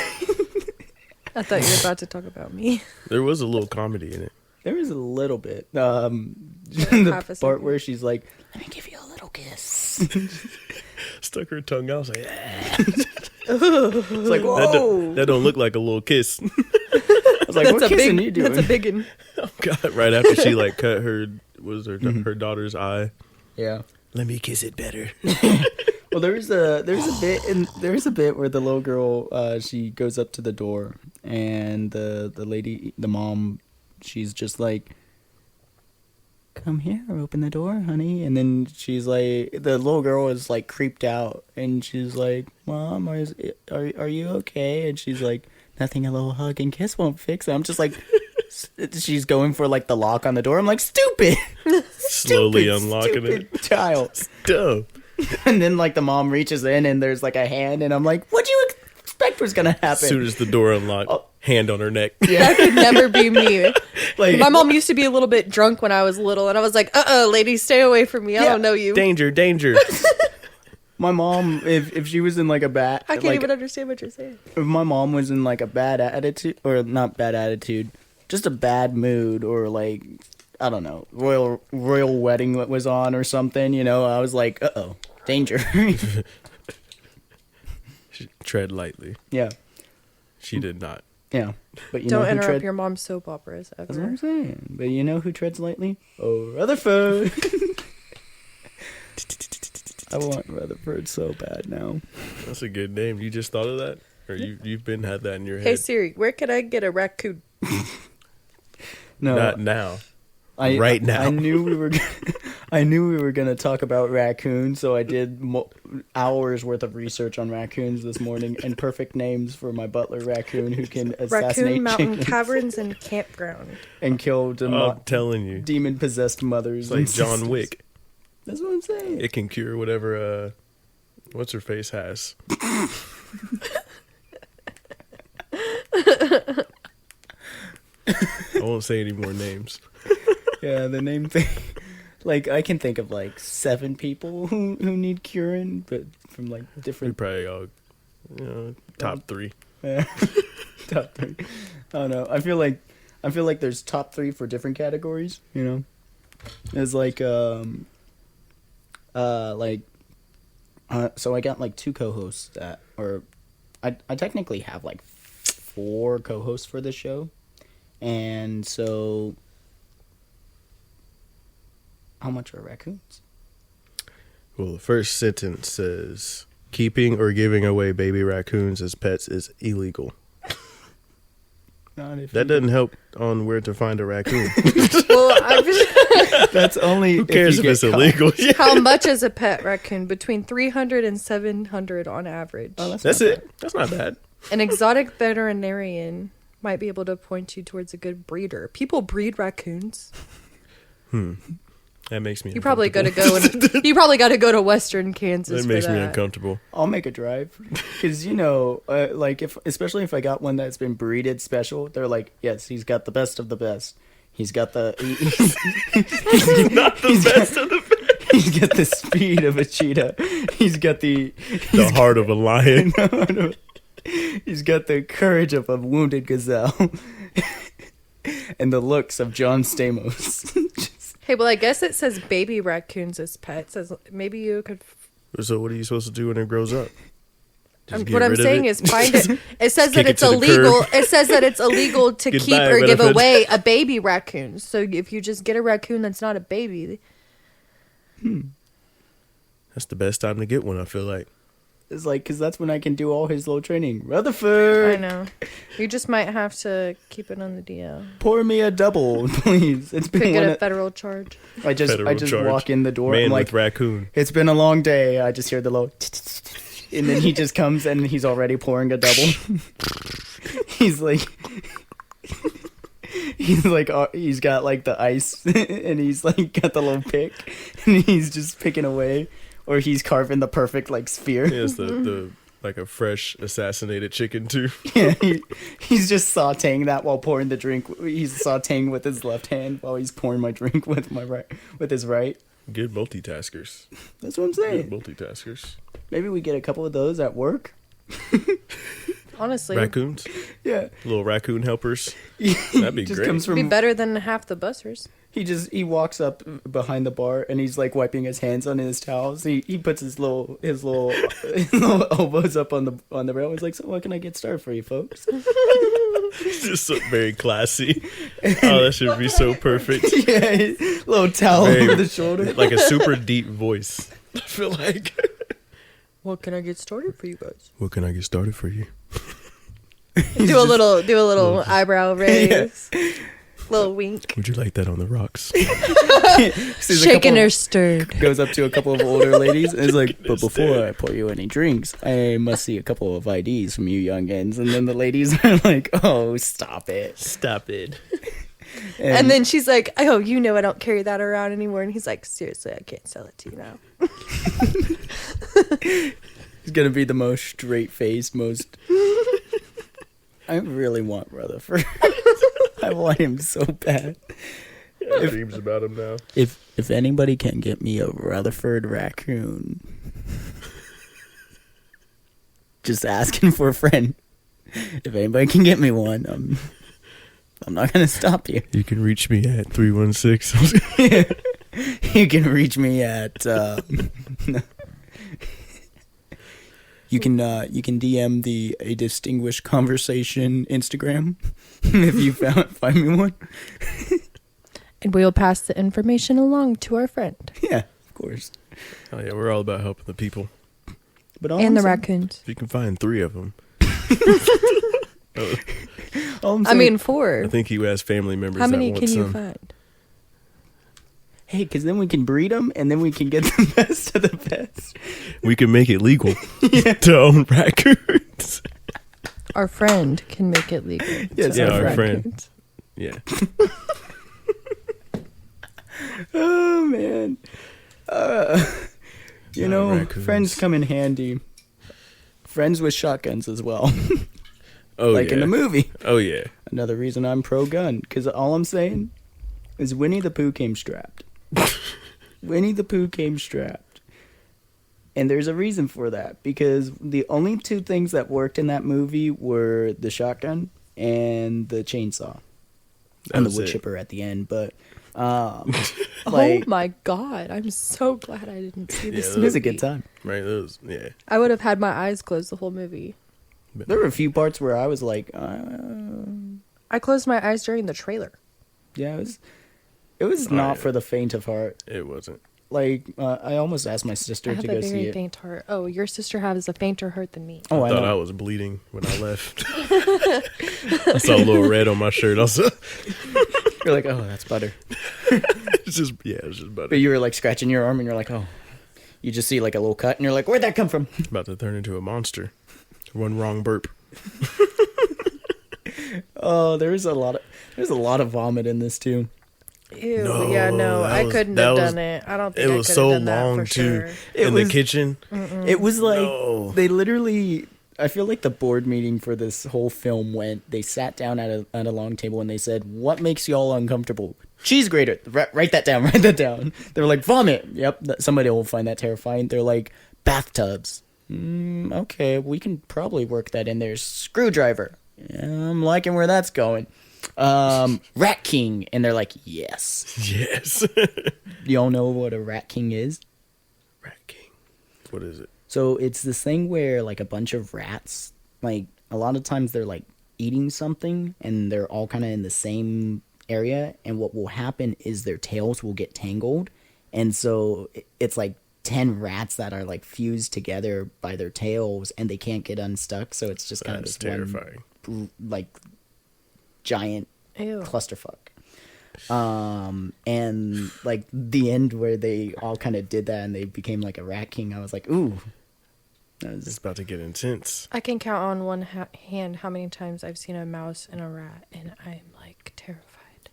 I thought you were about to talk about me. There was a little comedy in it. There was a little bit. Half The a part second. where she's like, "Let me give you a little kiss." Stuck her tongue out. I was like, It's like, whoa. that don't look like a little kiss. I was like, "What kissing you doing?" That's a big one. Oh God! Right after she like cut her her daughter's eye. Yeah. Let me kiss it better. Well, there's a bit where the little girl she goes up to the door, and the lady, the mom, she's just like, "Come here, open the door, honey." And then she's like, the little girl is like creeped out, and she's like, "Mom, are you okay?" And she's like, "Nothing a little hug and kiss won't fix it." I'm just like, she's going for like the lock on the door. I'm like, stupid. Slowly unlocking Stupid child. it. Dumb. And then like the mom reaches in, and there's like a hand, and I'm like, "What'd you expect was gonna happen?" As soon as the door unlocked, Oh. hand on her neck. That could never be me. Like, My mom used to be a little bit drunk when I was little, and I was like, lady, stay away from me. I Yeah. don't know you. Danger, danger. my mom, if she was in like a bad, I can't like, even understand what you're saying. if my mom was in like a bad attitude, or not bad attitude, just a bad mood, or like I don't know, royal wedding was on or something, you know, I was like, uh-oh, danger. Tread lightly. Yeah. She did not. Yeah. But you Don't know who interrupt your mom's soap operas That's what ever. I'm saying. But you know who treads lightly? Oh, Rutherford. I want Rutherford so bad now. That's a good name. You just thought of that? Or you've been had that in your Hey head? Siri, where can I get a raccoon? No, Not now. I, right now. I knew we were. I knew we were gonna talk about raccoons, so I did hours worth of research on raccoons this morning and perfect names for my butler raccoon who can assassinate Raccoon Mountain chickens Caverns and Campground. and kill I'm telling you. demon possessed mothers. It's like and John sisters. Wick. That's what I'm saying. It can cure whatever, what's her face has. I won't say any more names. Yeah, the name thing. Like I can think of like 7 people who need curing, but from like We different probably all, top 3. top 3. I don't know. I feel like there's top 3 for different categories. You know, there's like so I got like 2 co-hosts that, or I technically have like 4 co-hosts for this show, and so how much are raccoons? Well, the first sentence says, keeping or giving away baby raccoons as pets is illegal. Not if That you- doesn't help on where to find a raccoon. Well, That's only Who cares if it's illegal? Yeah. how much is a pet raccoon? Between 300 and 700 on average. Oh, That's not it. That's not bad. An exotic veterinarian might be able to point you towards a good breeder. People breed raccoons. That makes me You probably got to uncomfortable. go and you probably got to go to Western Kansas That makes for me that. uncomfortable. I'll make a drive because like especially if I got one that's been breeded special, they're like, yes, he's got the best of the best. He's got the Not the best of the best. he's got the speed of a cheetah. He's got the The heart of a lion. he's got the courage of a wounded gazelle, and the looks of John Stamos. Hey, well, I guess it says baby raccoons as pets. As maybe you could. So what are you supposed to do when it grows up? Just get What I'm rid of saying it? is, find it. It says kick that it it's to the illegal. curb. It says that it's illegal to Goodbye, keep or give Rutherford. away a baby raccoon. So if you just get a raccoon that's not a baby, That's the best time to get one, I feel like. It's like because that's when I can do all his little training. Rutherford, I know. You just might have to keep it on the DL. pour me a double, please. It's Could been get one a of, federal charge. I just Federal charge. walk in the door. Man I'm with like, raccoon. it's been a long day. I just hear the low, and then he just comes and he's already pouring a double. he's like, he's got like the ice, and he's like got the little pick, and he's just picking away, or he's carving the perfect like sphere. Yeah, it's the like a fresh assassinated chicken too. Yeah, he's just sautéing that while pouring the drink. He's sautéing with his left hand while he's pouring my drink with my right, with his right. Good multitaskers. That's what I'm Good saying. multitaskers. Maybe we get a couple of those at work. Honestly, Raccoons. Yeah, Little raccoon helpers. That'd be just great. comes it'd be from. better than half the bussers. He walks up behind the bar and he's like wiping his hands on his towels. He puts his little elbows up on the rail. He's like, so what can I get started for you folks? Just so very classy. Oh, that should be so perfect. Yeah, little towel Very- over the shoulder. Like a super deep voice. I feel like. What can I get started for you guys? What can I get started for you? Do a little eyebrow raise, little wink, Would you like that on the rocks? Sees a shaking couple- or stirred. Goes up to a couple of older ladies and is like, Shaking but his before head. I pour you any drinks, I must see a couple of IDs from you youngins. And then the ladies are like, oh, stop it. Stop it. And then she's like, "Oh, you know, I don't carry that around anymore." And he's like, "Seriously, I can't sell it to you now." He's gonna be the most straight-faced, most... I really want Rutherford. I want him so bad. I have dreams about him now. If anybody can get me a Rutherford raccoon, just asking for a friend. If anybody can get me one, I'm not going to stop you. You can reach me at 316. You can reach me at you can DM the A Distinguished Conversation Instagram if you find me one. And we'll pass the information along to our friend. Yeah, of course. Oh yeah, we're all about helping the people. But And the raccoons. If you can find 3 of them. I mean 4. I think he has family members How that many want can you some. find? Hey, because then we can breed them, and then we can get the best of the best. We can make it legal to own raccoons. Our friend can make it legal. Yes, to yeah, own our friend. raccoons. Yeah. Oh, man. You know, raccoons. friends come in handy. Friends with shotguns as well. Oh like yeah. in the movie. Oh yeah. Another reason I'm pro-gun, because all I'm saying is Winnie the Pooh came strapped. Winnie the Pooh came strapped. And there's a reason for that, because the only 2 things that worked in that movie were the shotgun and the chainsaw. And the wood chipper at the end, but Oh my god, I'm so glad I didn't see this it movie. was a good time. Right. Those. Yeah. I would have had my eyes closed the whole movie. There were a few parts where I was like, I closed my eyes during the trailer. yeah, it was not yeah. for the faint of heart. It wasn't. Like, I almost asked my sister I to have go a see very it. faint heart. Oh, your sister has a fainter heart than me. Oh, I I thought know. I was bleeding when I left. I saw a little red on my shirt. Also, You're like, oh, that's butter. it's just it was just butter. But you were like scratching your arm, and you're like, oh. You just see like a little cut, and you're like, where'd that come from? About to turn into a monster. One wrong burp. Oh, there's a lot of vomit in this too. Ew, No, yeah, no, that I was- couldn't that have was- done it. I don't think It I was could so have done that long for too. sure. In the kitchen. It was like No. they literally. I feel like the board meeting for this whole film went. They sat down at a long table and they said, "What makes y'all uncomfortable?" Cheese grater. Write that down. Write that down. They were like, "Vomit." Yep. Somebody will find that terrifying. They're like, "Bathtubs." Okay, we can probably work that in there. Screwdriver. Yeah, I'm liking where that's going. Rat King, and they're like, yes. Yes. Y'all know what a Rat King is? Rat King. What is it? So it's this thing where like a bunch of rats, like a lot of times they're like eating something and they're all kind of in the same area, and what will happen is their tails will get tangled, and so it's like 10 rats that are like fused together by their tails and they can't get unstuck, so it's just kind of That's this terrifying. one like giant Ew. clusterfuck. And like the end where they all kind of did that and they became like a rat king, I was like, ooh, that was It's about to get intense. I can count on one hand how many times I've seen a mouse and a rat, and I'm like terrified.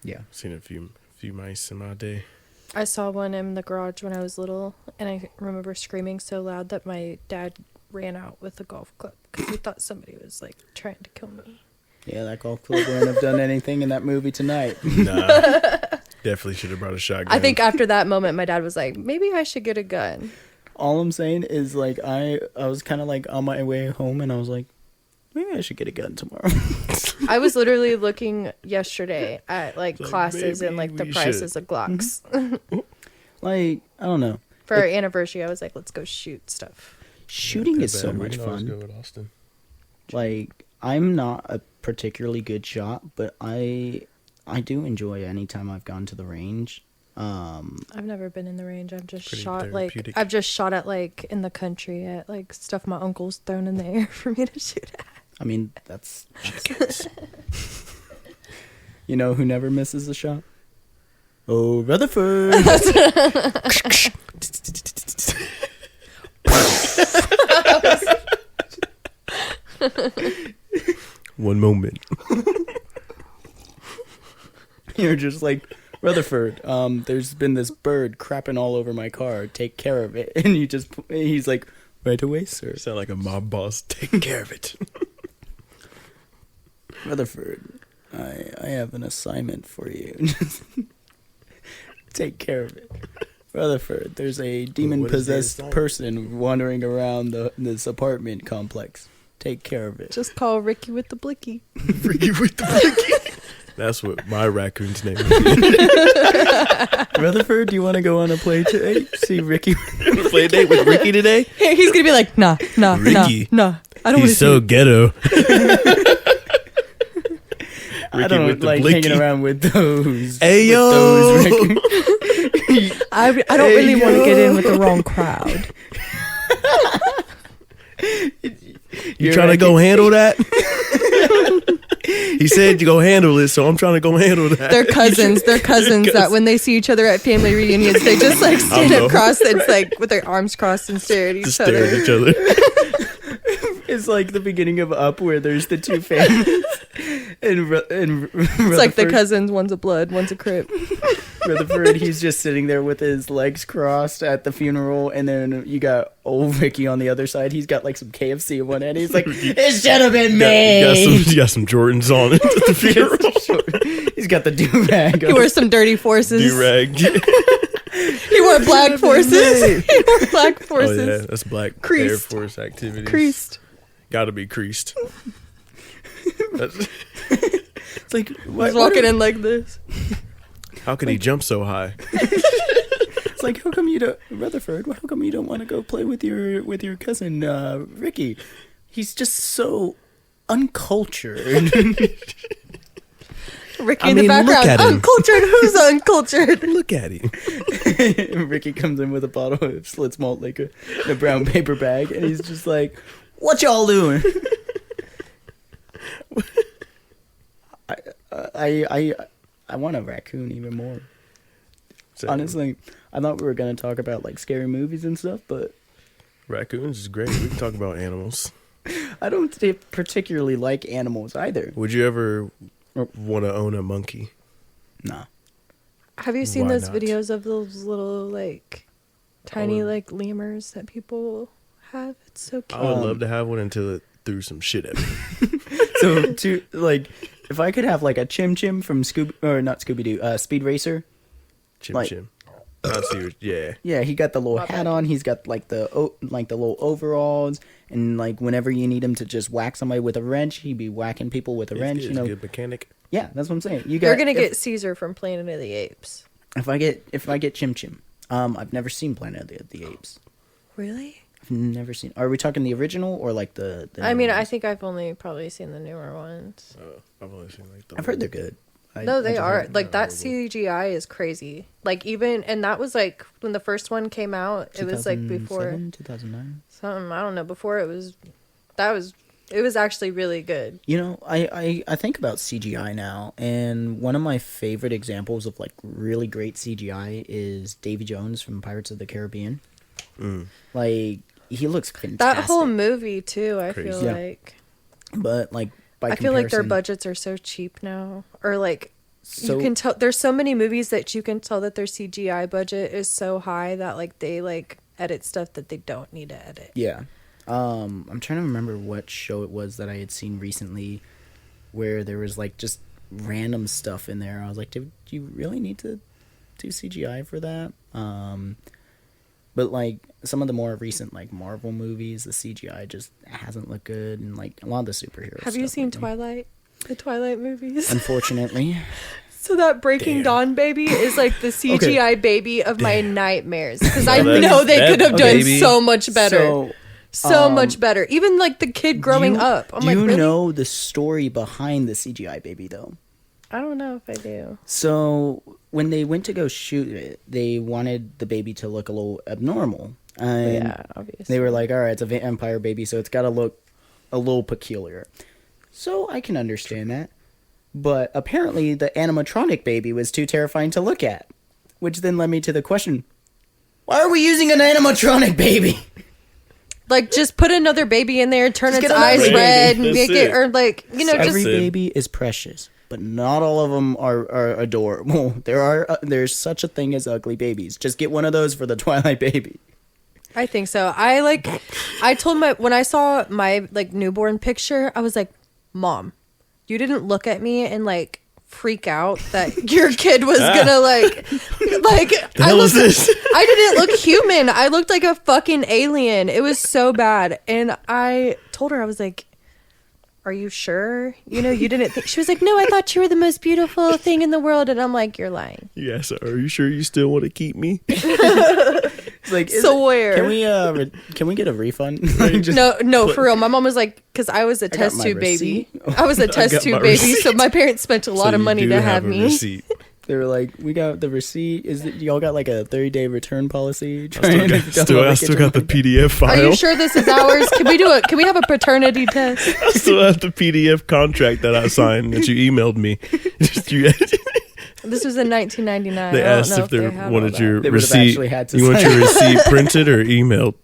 yeah. I've seen a few mice in my day. I saw one in the garage when I was little, and I remember screaming so loud that my dad ran out with a golf club because he thought somebody was like trying to kill me. Yeah, that golf club wouldn't have done anything in that movie tonight. Nah. Definitely should have brought a shotgun. I think after that moment, my dad was like, maybe I should get a gun. All I'm saying is like I was kind of like on my way home and I was like, maybe I should get a gun tomorrow. I was literally looking yesterday at like Like, classes and maybe like the we prices should. of Glocks. Like, I don't know. For our anniversary, I was like, let's go shoot stuff. Shooting Not is that so bad. We much can always fun. go with Austin. Like, I'm not a particularly good shot, but I do enjoy any time I've gone to the range. I've never been in the range. I've just Pretty shot like therapeutic. I've just shot at like in the country at like stuff my uncle's thrown in the air for me to shoot at. I mean, that's you know who never misses a shot? Oh, Rutherford. One moment. You're just like, Rutherford, there's been this bird crapping all over my car. Take care of it. And he's like, right away, sir. Sound like a mob boss. Take care of it. Rutherford, I have an assignment for you. Take care of it. Rutherford, there's a demon-possessed assignment? person wandering around this apartment complex. Take care of it. Just call Ricky with the blicky. Freaky with the blicky. That's what my raccoon's name is. Rutherford, do you want to go on a play today? See Ricky. Play date with Ricky today? He's gonna be like, nah, Ricky. nah. I don't want to He's so ghetto. I don't like hanging around with those. Hey, with yo. those raccoons. I don't really want to get in with the wrong crowd. You trying to go handle that? He said you go handle it, so I'm trying to go handle that. They're cousins. That when they see each other at family reunions, they just like stand up crossed. It's like with their arms crossed and stare at each other. Stare at each other. It's like the beginning of Up, where there's the two families, and It's like the cousins. One's a blood, one's a crip. Rutherford, he's just sitting there with his legs crossed at the funeral, and then you got old Ricky on the other side. He's got like some KFC in one hand. He's like, "It should have been me." You got some Jordans on it at the funeral. He's got the do-rag. He wears some dirty forces. Do-rag. He wore black forces. He wore black forces. Oh yeah, that's black Creased. Air Force activities. Creased. Gotta be creased. It's like, He's walking in like this. How could he jump so high? It's like, how come you don't, Rutherford? How come you don't want to go play with your cousin Ricky? He's just so uncultured. Ricky in the background. Uncultured? Who's uncultured? Look at him. Ricky comes in with a bottle of Schlitz malt liquor in a brown paper bag, and he's just like, "What y'all doing?" I want a raccoon even more. So, Honestly, I thought we were gonna talk about like scary movies and stuff, but raccoons is great. We can talk about animals. I don't particularly like animals either. Would you ever want to own a monkey? Nah. Have you seen Why those not? videos of those little like tiny like lemurs that people have? It's so cute. I would love to have one until it threw some shit at me. So to like, if I could have like a Chim Chim from Speed Racer. Chim Like- Chim. Not serious. Yeah. Yeah, he got the little My hat bad. on. He's got like the little overalls, and like whenever you need him to just whack somebody with a wrench, he'd be whacking people with a wrench. He's You know, a good mechanic. yeah, that's what I'm saying. You're gonna get Caesar from Planet of the Apes. if I get Chim Chim. I've never seen Planet of the Apes. Really? I've never seen. Are we talking the original or like the I new mean, I ones? think I've only probably seen the newer ones. I've only seen like the I've heard they're good. No, they just are. heard Like, that horrible. CGI is crazy. Like, even, and that was like, when the first one came out, it was like before, 2009. something, I don't know, before it was actually really good. You know, I think about CGI now, and one of my favorite examples of like really great CGI is Davy Jones from Pirates of the Caribbean. Like, he looks fantastic. That whole movie, too, I Crazy. feel Yeah. like. But like, by I feel like their comparison- budgets are so cheap now. Or like, So you can tell, there's so many movies that you can tell that their CGI budget is so high that like they like edit stuff that they don't need to edit. yeah. I'm trying to remember what show it was that I had seen recently, where there was like just random stuff in there. I was like, do you really need to do CGI for that? But like some of the more recent like Marvel movies, the CGI just hasn't looked good, and like a lot of the superheroes. Have you seen Twilight? The Twilight movies? Unfortunately, So that Breaking Damn. Dawn baby is like the CGI baby of my nightmares. Because I that- know they that could have done baby- so much better. So um, much better. Even like the kid growing up. I'm do like, you really? know the story behind the CGI baby though? I don't know if I do. So when they went to go shoot it, they wanted the baby to look a little abnormal. And Yeah, obviously. they were like, all right, it's a vampire baby, so it's got to look a little peculiar. So I can understand that. But apparently the animatronic baby was too terrifying to look at. Which then led me to the question, why are we using an animatronic baby? Like, just put another baby in there, turn Just its get another eyes baby. red, and That's make it, it. or like, you know, just Every it. baby is precious, but not all of them are adorable. There's such a thing as ugly babies. Just get one of those for the Twilight baby. I think so. I told when I saw my like newborn picture, I was like, Mom, you didn't look at me and like freak out that your kid was gonna like The hell is this? I didn't look human. I looked like a fucking alien. It was so bad. And I told her, I was like, are you sure? You know, you didn't think. She was like, no, I thought you were the most beautiful thing in the world. And I'm like, you're lying. Yes. Are you sure you still want to keep me? It's like, Swear. Can we get a refund? No, for real. My mom was like, because I was a test my tube baby. receipt. I was a test got tube my baby, receipt. so my parents spent a lot of money to have a me. receipt. They were like, we got the receipt. Y'all got like a 30-day return policy? I still got the PDF file. Are you sure this is ours? Can we have a paternity test? I still have the PDF contract that I signed that you emailed me. This was in 1999. They I don't asked know if they had wanted all your that. They would have receipt. actually had to You want sign your receipt printed or emailed?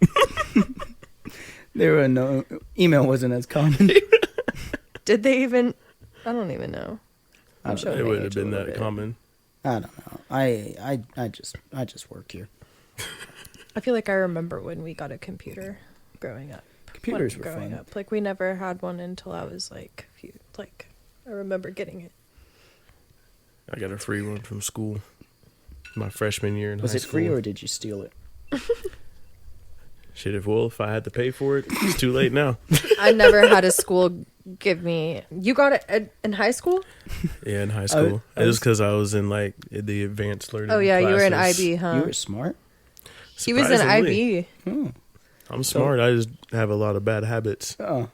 There were no email wasn't as common. Did they even? I don't even know. I don't know. It would have been that common. I don't know. I just work here. I feel like I remember when we got a computer growing up. Computers were fun. Like we never had one until I was like, I remember getting it. I got a free one from school. My freshman year in high Was school. it free or did you steal it? Shit, if I had to pay for it, it's too late now. I never had a school give me. You got it in high school? Yeah, in high school. It was because I was in like the advanced learning. Oh yeah, you were in classes. IB, huh? You were smart. He was in Surprisingly. IB. Hmm. I'm smart. I just have a lot of bad habits. Oh.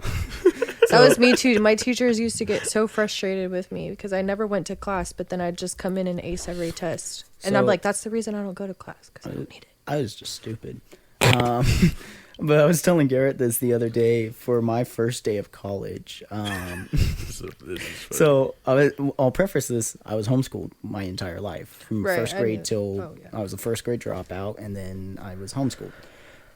That was me too. My teachers used to get so frustrated with me because I never went to class, but then I'd just come in and ace every test. And I'm So- like, that's the reason I don't go to class, because I don't need it. I was just stupid. But I was telling Garrett this the other day for my first day of college. So I'll preface this. I was homeschooled my entire life from Right, first I grade knew. till Oh, yeah. I was a first grade dropout, and then I was homeschooled.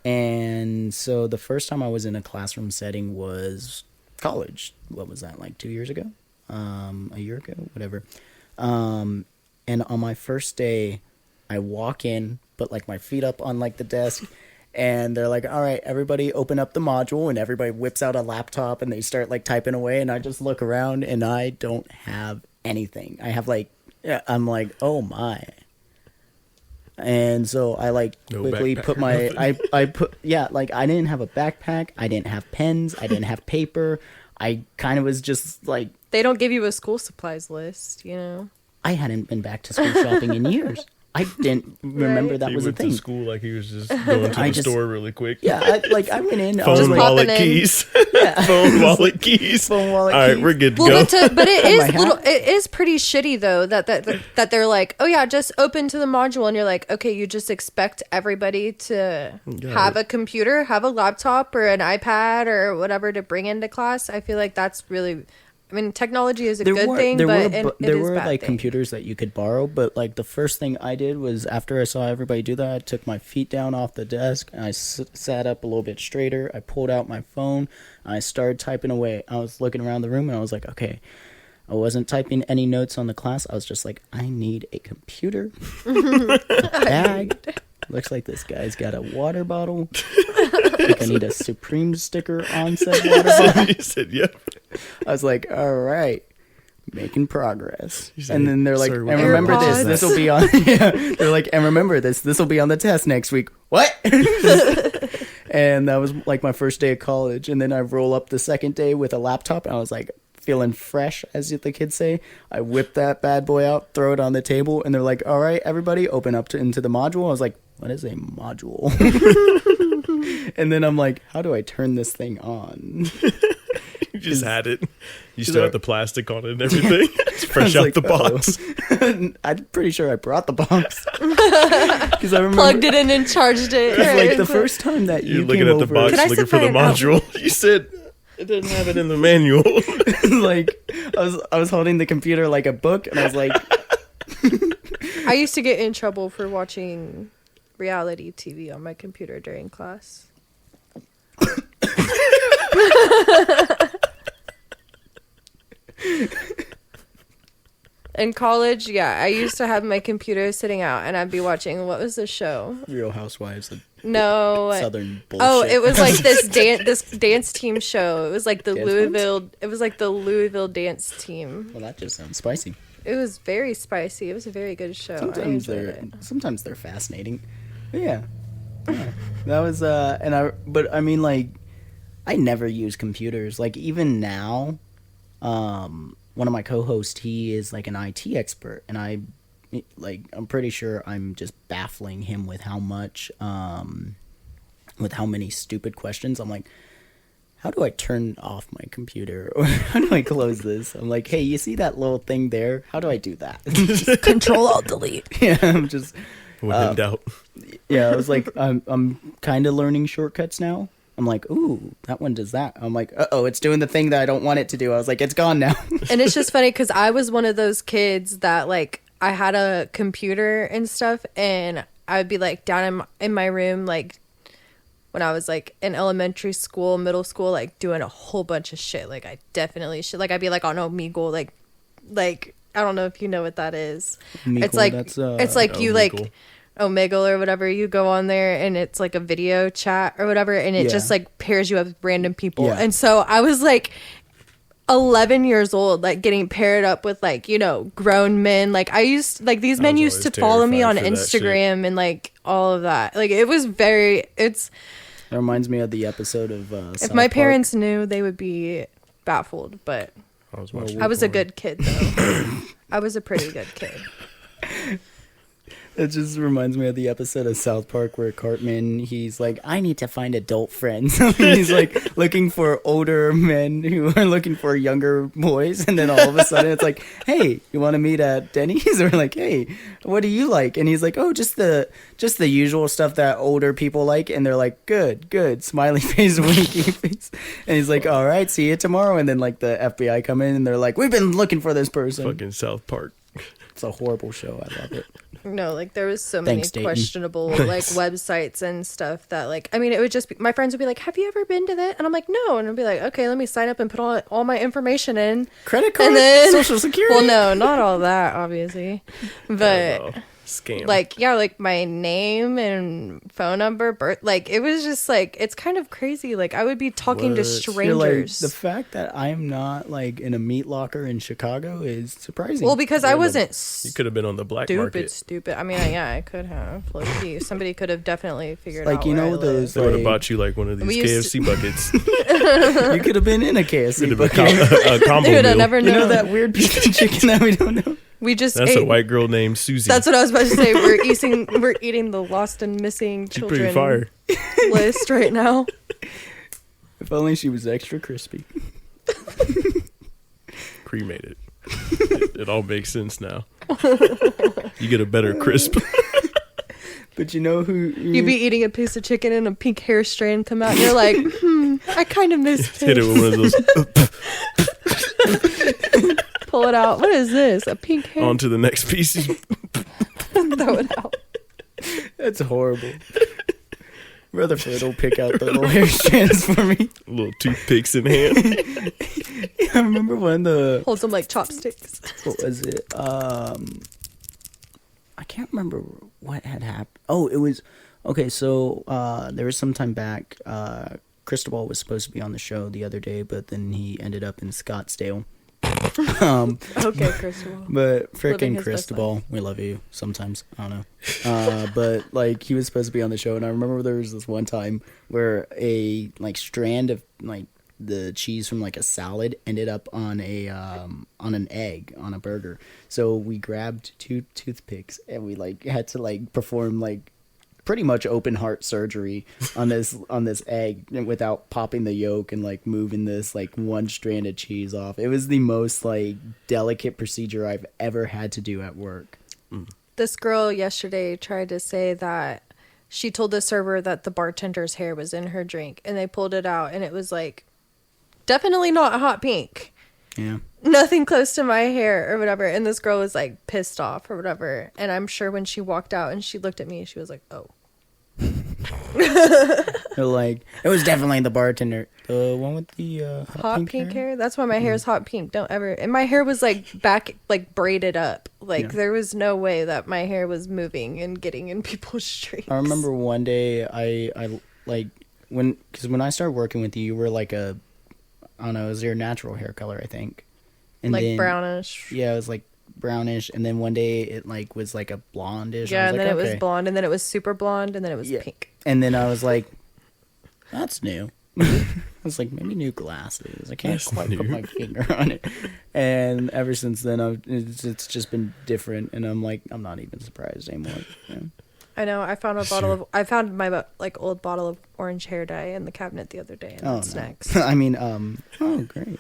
And so the first time I was in a classroom setting was college. What was that, like 2 years ago? A year ago? Whatever. And on my first day, I walk in, put like my feet up on like the desk, and they're like, all right, everybody open up the module, and everybody whips out a laptop and they start like typing away, and I just look around and I don't have anything. I have like, I'm like, oh my. And so I like No quickly backpack put or my, nothing. I put, yeah, like I didn't have a backpack. I didn't have pens. I didn't have paper. I kind of was just like, They don't give you a school supplies list, you know? I hadn't been back to school shopping in years. I didn't remember Right. that He was a went thing. to school like he was just going to I the just- store really quick. Yeah, I went in. I was Phone, like, popping wallet, in. keys. Yeah. Phone, wallet, keys. Phone, wallet, All right, keys. we're good to Well, go. but it My is hat. it is pretty shitty though that they're like, oh yeah, just open to the module, and you're like, okay, you just expect everybody to Yeah. have a computer, have a laptop or an iPad or whatever to bring into class. I feel like that's really, I mean, technology is a good thing, but it there is were a bad like thing. computers that you could borrow. But like the first thing I did was after I saw everybody do that, I took my feet down off the desk and I sat up a little bit straighter. I pulled out my phone and I started typing away. I was looking around the room and I was like, okay. I wasn't typing any notes on the class. I was just like, I need a computer, a bag. Looks like this guy's got a water bottle. Like I need a Supreme sticker on said water bottle. He said, yep. I was like, all right, making progress. He's like, And then they're like, "Sir, and what remember AirPods?" this will be on, yeah. They're like, and remember this will be on the test next week. What? And that was like my first day of college. And then I roll up the second day with a laptop and I was like, feeling fresh, as the kids say. I whip that bad boy out, throw it on the table, and they're like, all right, everybody open up into the module. I was like, what is a module? And then I'm like, how do I turn this thing on? You just had it. You is still there- have the plastic on it and everything. It's I fresh was out like, the box. "Uh-oh." I'm pretty sure I brought the box. Because I remember Plugged it in and charged it. like the first time that You're you looking came at the over, box, Can I looking sit for the by an module. You said it didn't have it in the manual. like I was holding the computer like a book, and I was like, I used to get in trouble for watching reality TV on my computer during class. In college, yeah, I used to have my computer sitting out and I'd be watching, what was the show? Real Housewives of No. Southern bullshit. Oh, it was like this dance team show. It was like the Dance Louisville dance team. Well, that just sounds spicy. It was very spicy. It was a very good show. I Sometimes enjoyed sometimes it. they're fascinating. But yeah, that was but I mean, like, I never use computers. Like, even now, one of my co-hosts, he is like an IT expert, and I'm pretty sure I'm just baffling him with how many stupid questions. I'm like, how do I turn off my computer? Or how do I close this? I'm like, hey, you see that little thing there? How do I do that? Control Alt Delete. Yeah, I'm just... When in doubt. Yeah, I was like, I'm kind of learning shortcuts now. I'm like, ooh, that one does that. I'm like, uh-oh, it's doing the thing that I don't want it to do. I was like, it's gone now. And it's just funny because I was one of those kids that, like, I had a computer and stuff, and I would be, like, down in my room, like, when I was, like, in elementary school, middle school, like, doing a whole bunch of shit. Like, I definitely should. Like, I'd be, like, on Omegle, like, I don't know if you know what that is. Omegle, it's like, it's like you, Omegle. like... Omegle or whatever, you go on there and it's like a video chat or whatever, and it just like pairs you up with random people. And so I was like 11 years old, like getting paired up with like, you know, grown men. Like these men used to follow me on Instagram and like all of that. Like it was It reminds me of the episode of if my parents knew, they would be baffled, but I was a good kid though. I was a pretty good kid. It just reminds me of the episode of South Park where Cartman, he's like, I need to find adult friends. He's like looking for older men who are looking for younger boys. And then all of a sudden it's like, hey, you want to meet at Denny's? Or like, hey, what do you like? And he's like, oh, just the usual stuff that older people like. And they're like, good, smiley face, winky face. And he's like, all right, see you tomorrow. And then like the FBI come in and they're like, we've been looking for this person. Fucking South Park. It's a horrible show. I love it. No, like there was so many Dayton. questionable like websites and stuff that like, I mean, it would just be, my friends would be like, have you ever been to that? And I'm like, no. And I'd be like, okay, let me sign up and put all my information in. Credit card, and then, social security. Well, no, not all that, obviously. But scam. like, yeah, like my name and phone number, birth, like it was just like, it's kind of crazy. Like I would be talking to strangers. Like, the fact that I'm not like in a meat locker in Chicago is surprising. Well, because I wasn't you could have been on the black market. Stupid. I mean, yeah, I could have. Like, somebody could have definitely figured like, out. You know, those they would have bought you like one of these KFC buckets. You could have been in a KFC bucket. A combo Dude, meal. I never know. You know that weird piece of chicken that we don't know. That's ate. a white girl named Susie. That's what I was about to say. We're eating the lost and missing children fire. list right now. If only she was extra crispy. Cremated. It all makes sense now. You get a better crisp. But you know who... You'd be eating a piece of chicken and a pink hair strand come out and you're like, I kind of miss fish. Hit it with one of those. Pull it out. What is this? A pink hair? On to the next piece. Throw it out. That's horrible. Rutherford will pick out the little hair strands for me. Little toothpicks in hand. Yeah, I remember when Holds them like chopsticks. What was it? I can't remember what had happened. Oh, it was... Okay, so there was some time back, Cristobal was supposed to be on the show the other day, but then he ended up in Scottsdale. Okay, Cristobal. But freaking Cristobal, we love you sometimes. I don't know. But like he was supposed to be on the show, and I remember there was this one time where a like strand of like the cheese from like a salad ended up on an egg on a burger. So we grabbed 2 toothpicks and we like had to like perform like pretty much open heart surgery on this egg without popping the yolk and like moving this like one strand of cheese off. It was the most like delicate procedure I've ever had to do at work. This girl yesterday tried to say that she told the server that the bartender's hair was in her drink, and they pulled it out and it was like definitely not hot pink. Yeah. Nothing close to my hair or whatever. And this girl was like pissed off or whatever. And I'm sure when she walked out and she looked at me, she was like, oh. Like it was definitely the bartender, the one with the hot pink hair. That's why my hair is hot pink. Don't ever. And my hair was like back, like braided up. Like there was no way that my hair was moving and getting in people's streets. I remember one day I like when I started working with you, you were like I don't know, it was your natural hair color, I think. And like then, brownish. Yeah, it was like brownish, and then one day it like was like a blondish. Yeah, and then like, it was blonde, and then it was super blonde, and then it was pink. And then I was like, that's new. I was like, maybe new glasses. I can't That's quite put new. my finger on it. And ever since then, it's just been different. And I'm like, I'm not even surprised anymore. Yeah. I know. I found my like old bottle of orange hair dye in the cabinet the other day, and that's no. next. I mean, oh, great.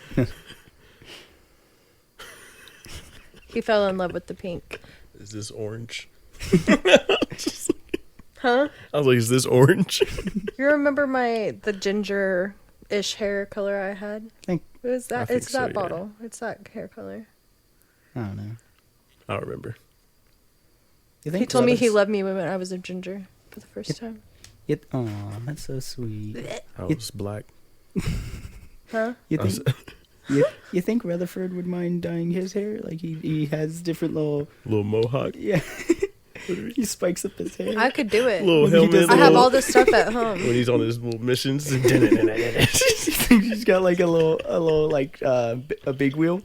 He fell in love with the pink. Is this orange? Huh? I was like, is this orange? You remember the ginger-ish hair color I had? Think, It was that. I think It's so, that yeah. bottle. It's that hair color. I don't know. I don't remember. You He told me he loved me when I was a ginger for the first time. Oh, that's so sweet. I was black. Huh? You I was- think you think Rutherford would mind dyeing his hair? Like he has different little little mohawk. yeah. He spikes up his hair. I could do it. Little He helmet. does- I have little- all this stuff at home. when he's on his little missions. He's got like a little like a big wheel.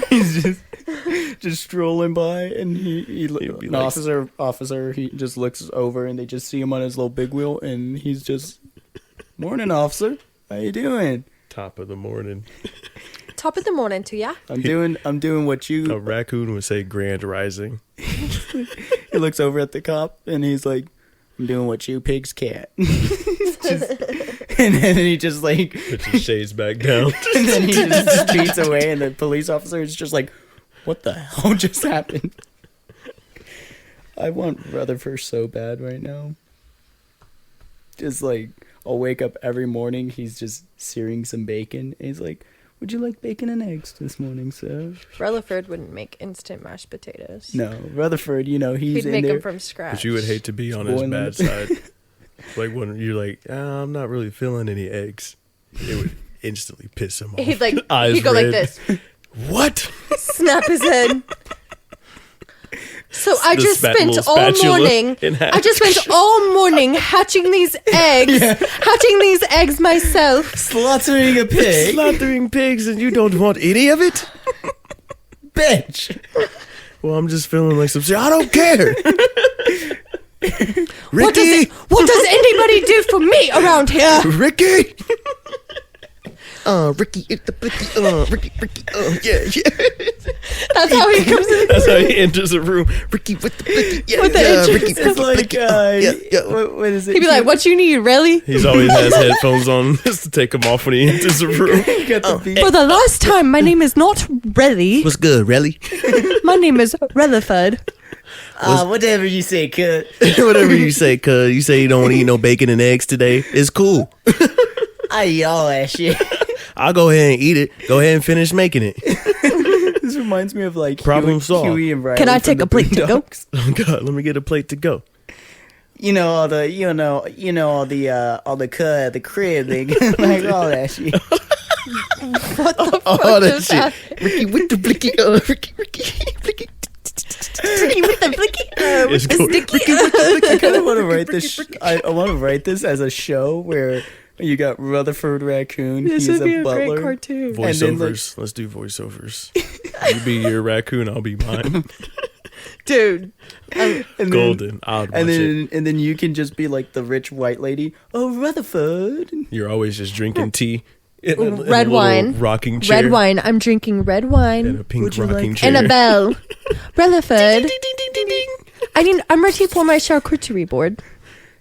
He's just strolling by, and He'd be an like- officer he just looks over, and they just see him on his little big wheel, and he's just, morning, officer, how you doing? Top of the morning. Top of the morning to ya. I'm doing what A you. raccoon would say grand rising. He looks over at the cop, and he's like, I'm doing what you pigs can't. And then he just like, Puts his shades back down. and then he just speeds away, and the police officer is just like, what the hell just happened? I want Rutherford so bad right now. Just like, I'll wake up every morning, he's just searing some bacon, and he's like, would you like bacon and eggs this morning, sir? Rutherford wouldn't make instant mashed potatoes. No, Rutherford, he's He'd in make there. them from scratch. But you would hate to be on his Spoiling bad it. side. Like when you're like, I'm not really feeling any eggs. It would instantly piss him off. He'd like Eyes he'd go red. like this, What? snap his head. So I The just spent little all spatula morning. in half. I just spent all morning hatching these eggs, hatching these eggs myself. Slaughtering a pig. Slaughtering pigs and you don't want any of it? Bitch. Well, I'm just feeling like some shit. I don't care. Ricky! What does anybody do for me around here? Ricky! Ricky, Ricky, yeah. That's how he comes in. That's how he enters a room. Ricky with the blicky, yeah, With the yeah, entrance. Ricky, It's like, yeah. what is it? He'd be like, "What you need, really?" He's always has headphones on just to take them off when he enters a room. You got the beat. For the last time, my name is not Relly. What's good, Relly? My name is Rutherford. Whatever you say, cut. Whatever you say, cuz. You say you don't want to eat no bacon and eggs today. It's cool. I eat all that shit. I'll go ahead and eat it. Go ahead and finish making it. This reminds me of like Problem solved. Huey and Riley Can I from take the a plate to go? Boondocks. Oh God, let me get a plate to go. You know all the all the cut at the crib, they like all that shit. All that is shit. that? Ricky with the blicky, Ricky. Ricky with the blicky, It's with the cool. sticky. I kind of want to write this. I want to write this as a show where you got Rutherford Raccoon. This he's would be a butler. great cartoon. And then, like- Voiceovers. Let's do voiceovers. You be your raccoon, I'll be mine. Dude. And then- Golden. I'd watch it. and then you can just be like the rich white lady. Oh, Rutherford. You're always just drinking tea. In a Red little wine. Rocking chair. Red wine. I'm drinking red And wine. a pink Would you rocking like- chair. And a bell. Rutherford. Ding, ding, ding, ding. I'm ready for my charcuterie board.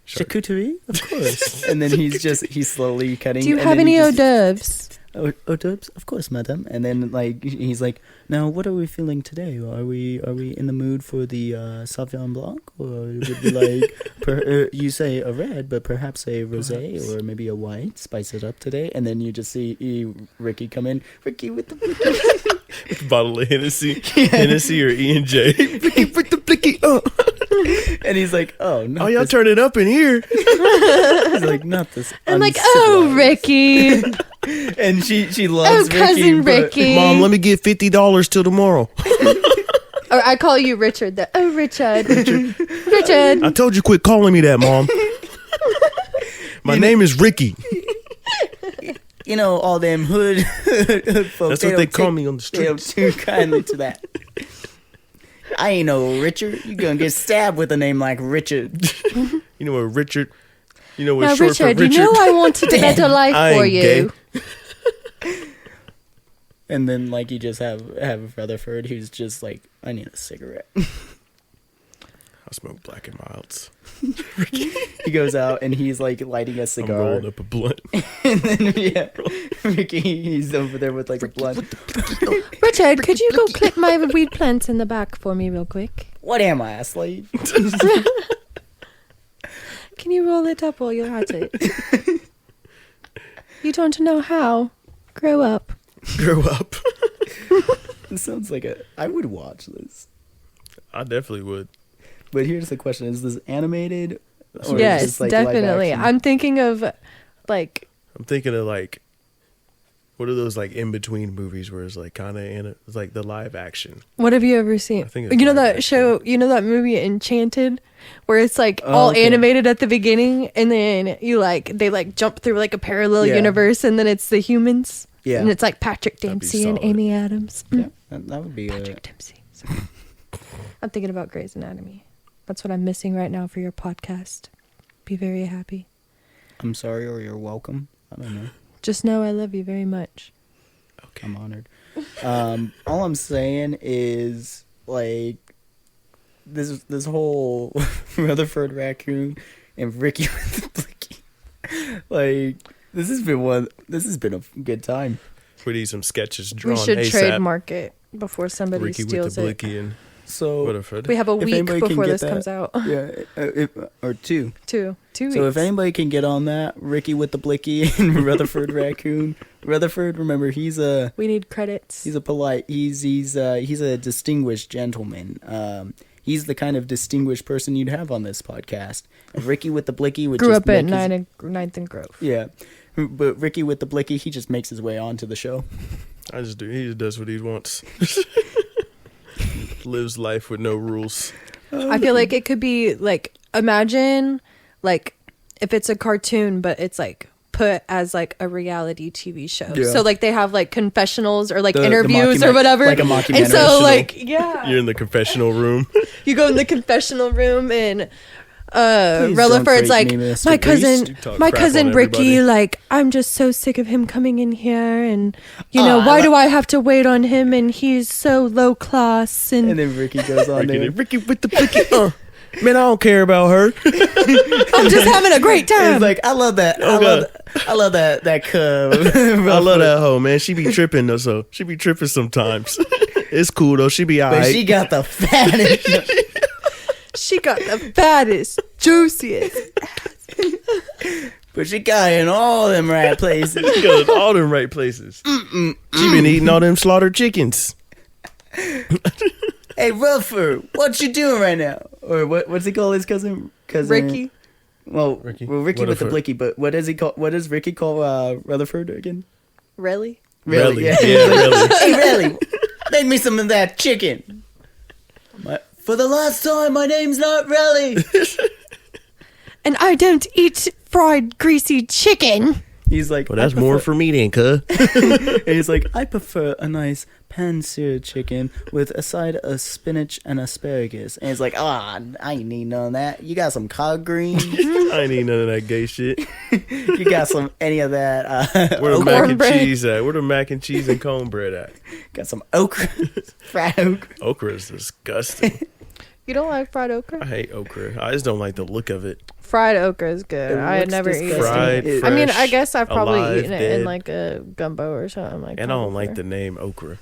Charcuterie, of course. And then he's slowly cutting. Do you and have then any he just- hors d'oeuvres? Hors d'oeuvres, of course, madam. And then like he's like, now what are we feeling today? Are we in the mood for the Sauvignon Blanc, or would we like you say a red, but perhaps a rosé or maybe a white? Spice it up today. And then you just see Ricky come in. Ricky with the Bottle of Hennessy. Hennessy or E&J. Blicky with the blicky. and he's like, oh no, Oh, y'all turn it up in here. He's like, not this. I'm like, oh, uncivilized." Ricky. And she loves Oh, cousin Ricky. Mom, let me get $50 till tomorrow. Or I call you Richard. Oh, Richard. Richard. I told you quit calling me that, Mom. My name is Ricky. You know, all them hood folks. That's what they don't call take- me on the They don't streets. too kindly to that. I ain't no Richard. You gonna get stabbed with a name like Richard. You know what, Richard? You know Now, what's short for Richard, Richard? you know I wanted a better life I for ain't you. And then like you just have Rutherford who's just like, I need a cigarette. I smoke Black and Milds. He goes out and he's like lighting a I'm cigar. rolling up a blunt. And then Ricky, he's over there with like a blunt. Richard, could you go clip my weed plants in the back for me real quick? What am I, a slave? Can you roll it up while you're at it? You don't know how. Grow up. Grow up. This sounds like I would watch this. I definitely would. But here's the question: is this animated? Or is Yes, this, like, live definitely. action? I'm thinking of like I'm thinking of like, what are those like in between movies where it's like kind of it's like the live action. what have you ever seen? I think it's You know live that action. show, you know that movie Enchanted where it's like Oh, all okay. animated at the beginning and then they like jump through like a parallel Yeah. universe and then it's the humans. Yeah. And it's like Patrick That'd be Dempsey and solid. Amy Adams. Yeah, that would be Patrick Dempsey. Sorry. I'm thinking about Grey's Anatomy. That's what I'm missing right now for your podcast. Be very happy. I'm sorry, or you're welcome. I don't know. Just know I love you very much. Okay. I'm honored. All I'm saying is like this whole Rutherford raccoon and Ricky with the blicky. Like this has been a good time. We need some sketches drawn We should ASAP. trademark it before somebody Ricky with steals the it. blicky and So Rutherford. We have a If week anybody can before get this that- comes out. yeah, or two. Two weeks. So if anybody can get on that, Ricky with the blicky and Rutherford raccoon. Rutherford, remember he's a we need credits. he's a distinguished gentleman. He's the kind of distinguished person you'd have on this podcast. And Ricky with the blicky would Grew just up at make his- 9th and Grove. Yeah, but Ricky with the blicky, he just makes his way onto the show. He just does what he wants. Lives life with no rules. I feel like it could be like, imagine like if it's a cartoon, but it's like put as like a reality TV show. Yeah. So like they have like confessionals or like The interviews or mockument- whatever. like a and mockumentary. so like, yeah, You're in the confessional room. you go in the confessional room and Please Rutherford's don't like, treat me, Mr. my Beast. cousin, You talk my crap cousin on Ricky, everybody." like, I'm just so sick of him coming in here, and you know, I why li- do I have to wait on him? And he's so low class, and, And then Ricky goes on there. Ricky with the blicky. Man, I don't care about her. I'm just having a great And time. he's like, I love that. I love that cub. I love that hoe, man. She be tripping though, so she be tripping sometimes. It's cool though. She be But alright. she got the fattest. She got the fattest, juiciest. But she got in all them right places. She goes in all them right places. She been eating all them slaughtered chickens. Hey, Rutherford, what you doing right now? Or what's he call his cousin? Ricky. Well, Ricky. Ricky with the Rutherford. blicky. But what does he call? What does Ricky call Rutherford again? Really? Really? Yeah. Yeah, really. Hey, really? Make me some of that chicken. For the last time, my name's not Relly. And I don't eat fried, greasy chicken. He's like, Well, that's more for me then, cuz. And he's like, I prefer a nice pan-seared chicken with a side of spinach and asparagus. And he's like, I ain't need none of that. You got some collard greens? I ain't eating none of that gay shit. You got any of that? Where the mac and Cornbread. cheese at? Where the mac and cheese and cornbread at? Got some okra, fried okra. Okra is disgusting. You don't like fried okra? I hate okra. I just don't like the look of it. Fried okra is good. It I had looks never eaten disgusting. Fried, it. Fresh, I mean, I guess I've probably alive, eaten it dead. in like a gumbo or something like that. And I don't like before. the name okra.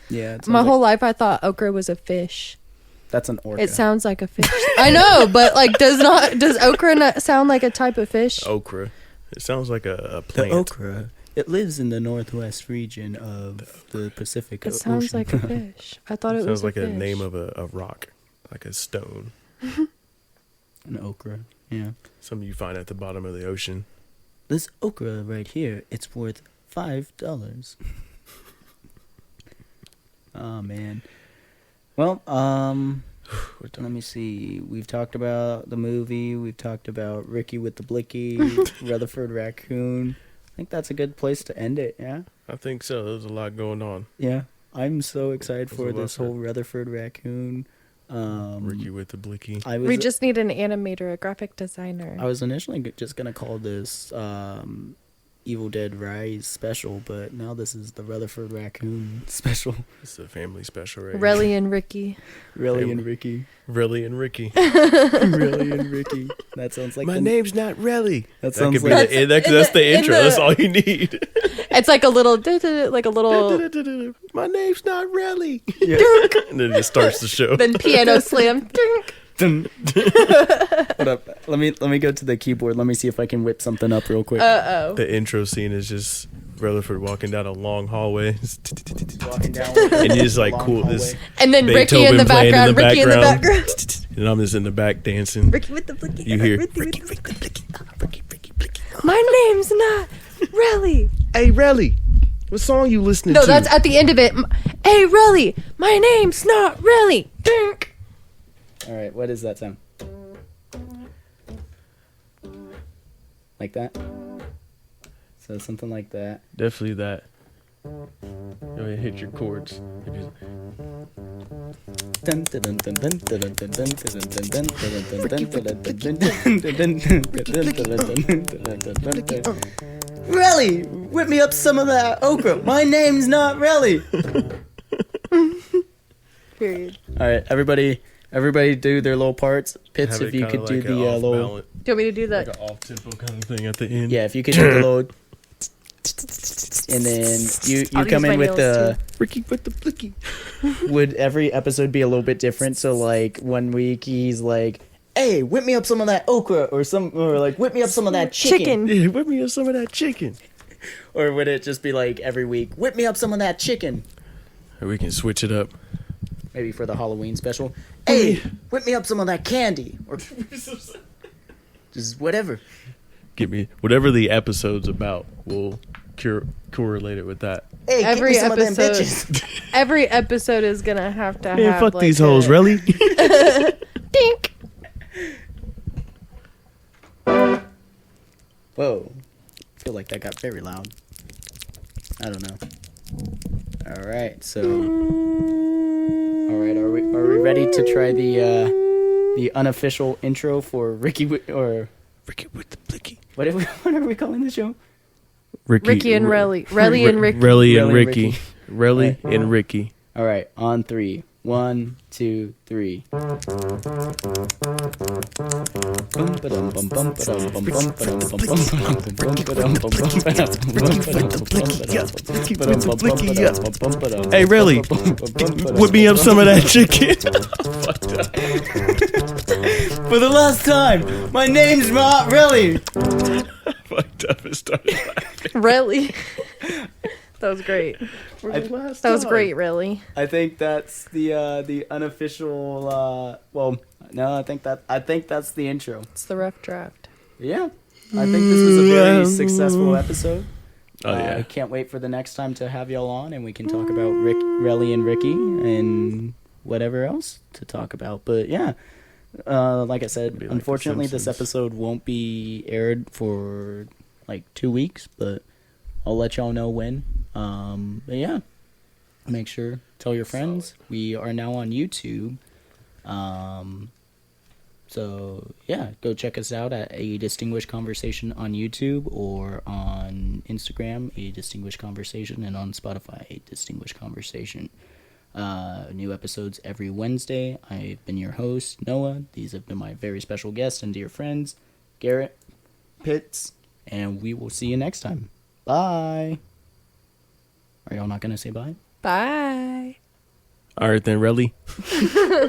Yeah, it sounds My like- whole life I thought okra was a fish. that's an orca. It sounds like a fish. I know, but like, does okra not sound like a type of fish? Okra. It sounds like a the plant. okra. It lives in the northwest region of the Pacific It sounds Ocean. like a fish. I thought it Sounds was like a a fish. name of a rock, like a stone. An okra. Yeah. Something you find at the bottom of the ocean. This okra right here, it's worth $5. Oh man. Well, let me see. We've talked about the movie. We've talked about Ricky with the blicky, Rutherford raccoon. I think that's a good place to end it. Yeah. I think so. There's a lot going on. Yeah. I'm so excited That's for a this lot. whole Rutherford raccoon Ricky with the blicky. We just need an animator, a graphic designer. I was initially just gonna call this Evil Dead Rise special, but now this is the Rutherford Raccoon special. It's a family special, right? Relly and Ricky. Relly and Ricky. Relly and Ricky. Relly and Ricky. That sounds like My name's not Relly. That sounds could be like that's the intro. That's all you need. It's like a little, My name's not Relly. Yeah. And then it starts the show. then piano slam. Hold up. Let me go to the keyboard. Let me see if I can whip something up real quick. The intro scene is just Rutherford walking down a long hallway. Walking down And he's like, long cool. hallway. This And then Ricky Beethoven in the playing background. Ricky in the background. And I'm just in the back dancing. Ricky with the blicky. You hear Ricky. My name's not Relly. Hey, Relly, what song you listening to? No, that's at the end of it. Hey, Relly, my name's not Relly. All right, what is that sound? Like that? So something like that. Definitely that. Go ahead, hit your chords. Relly, whip me up some of that okra. My name's not Relly. Period. All right, everybody do their little parts. Pitts, Have if it you kinda could do like the a off little... balance, Do you want me to do that? like an off-tempo kind of thing at the end. Yeah, if you could do the little... And then you I'll come use my in with nails, the... Ricky with the blicky. Would every episode be a little bit different? So, like, one week he's like, hey, whip me up some of that okra, or like, whip me up some of that chicken. Yeah, whip me up some of that chicken. Or would it just be like every week, whip me up some of that chicken? Or we can switch it up. Maybe for the Halloween special. Hey, whip me up some of that candy. Or just whatever. Give me whatever the episode's about. We'll correlate it with that. Hey, give me some of them bitches. Every episode is gonna have to Man, have. fuck like these hoes, really? Dink. Whoa. I feel like that got very loud. I don't know. Alright, so... Alright, are we ready to try the unofficial intro for Ricky or... Ricky with the blicky. What are we calling the show? Ricky and Relly. Relly and Ricky. Relly and Relly and Ricky. Ricky. Relly Right. and Ricky. Alright, on 3. 1, 2, 3. Hey, Relly, whip me up some of that chicken. For the last time, my name's not Relly. Fucked up and started laughing. Relly. That was great. That That was great, Relly. I think that's the unofficial. Well, no, I think that's the intro. It's the rough draft. Yeah, I think this was a very successful episode. Oh, yeah. I can't wait for the next time to have y'all on and we can talk about Relly and Ricky and whatever else to talk about. But yeah, like I said, Be like unfortunately The this Simpsons. episode won't be aired for like 2 weeks, but I'll let y'all know when. But yeah, make sure, tell your friends. We are now on YouTube. So yeah, go check us out at A Distinguished Conversation on YouTube or on Instagram, A Distinguished Conversation, and on Spotify, A Distinguished Conversation. New episodes every Wednesday. I've been your host, Noah. These have been my very special guests and dear friends, Garrett, Pitts, and we will see you next time. Bye. Are y'all not going to say bye? Bye. All right, then, Relly.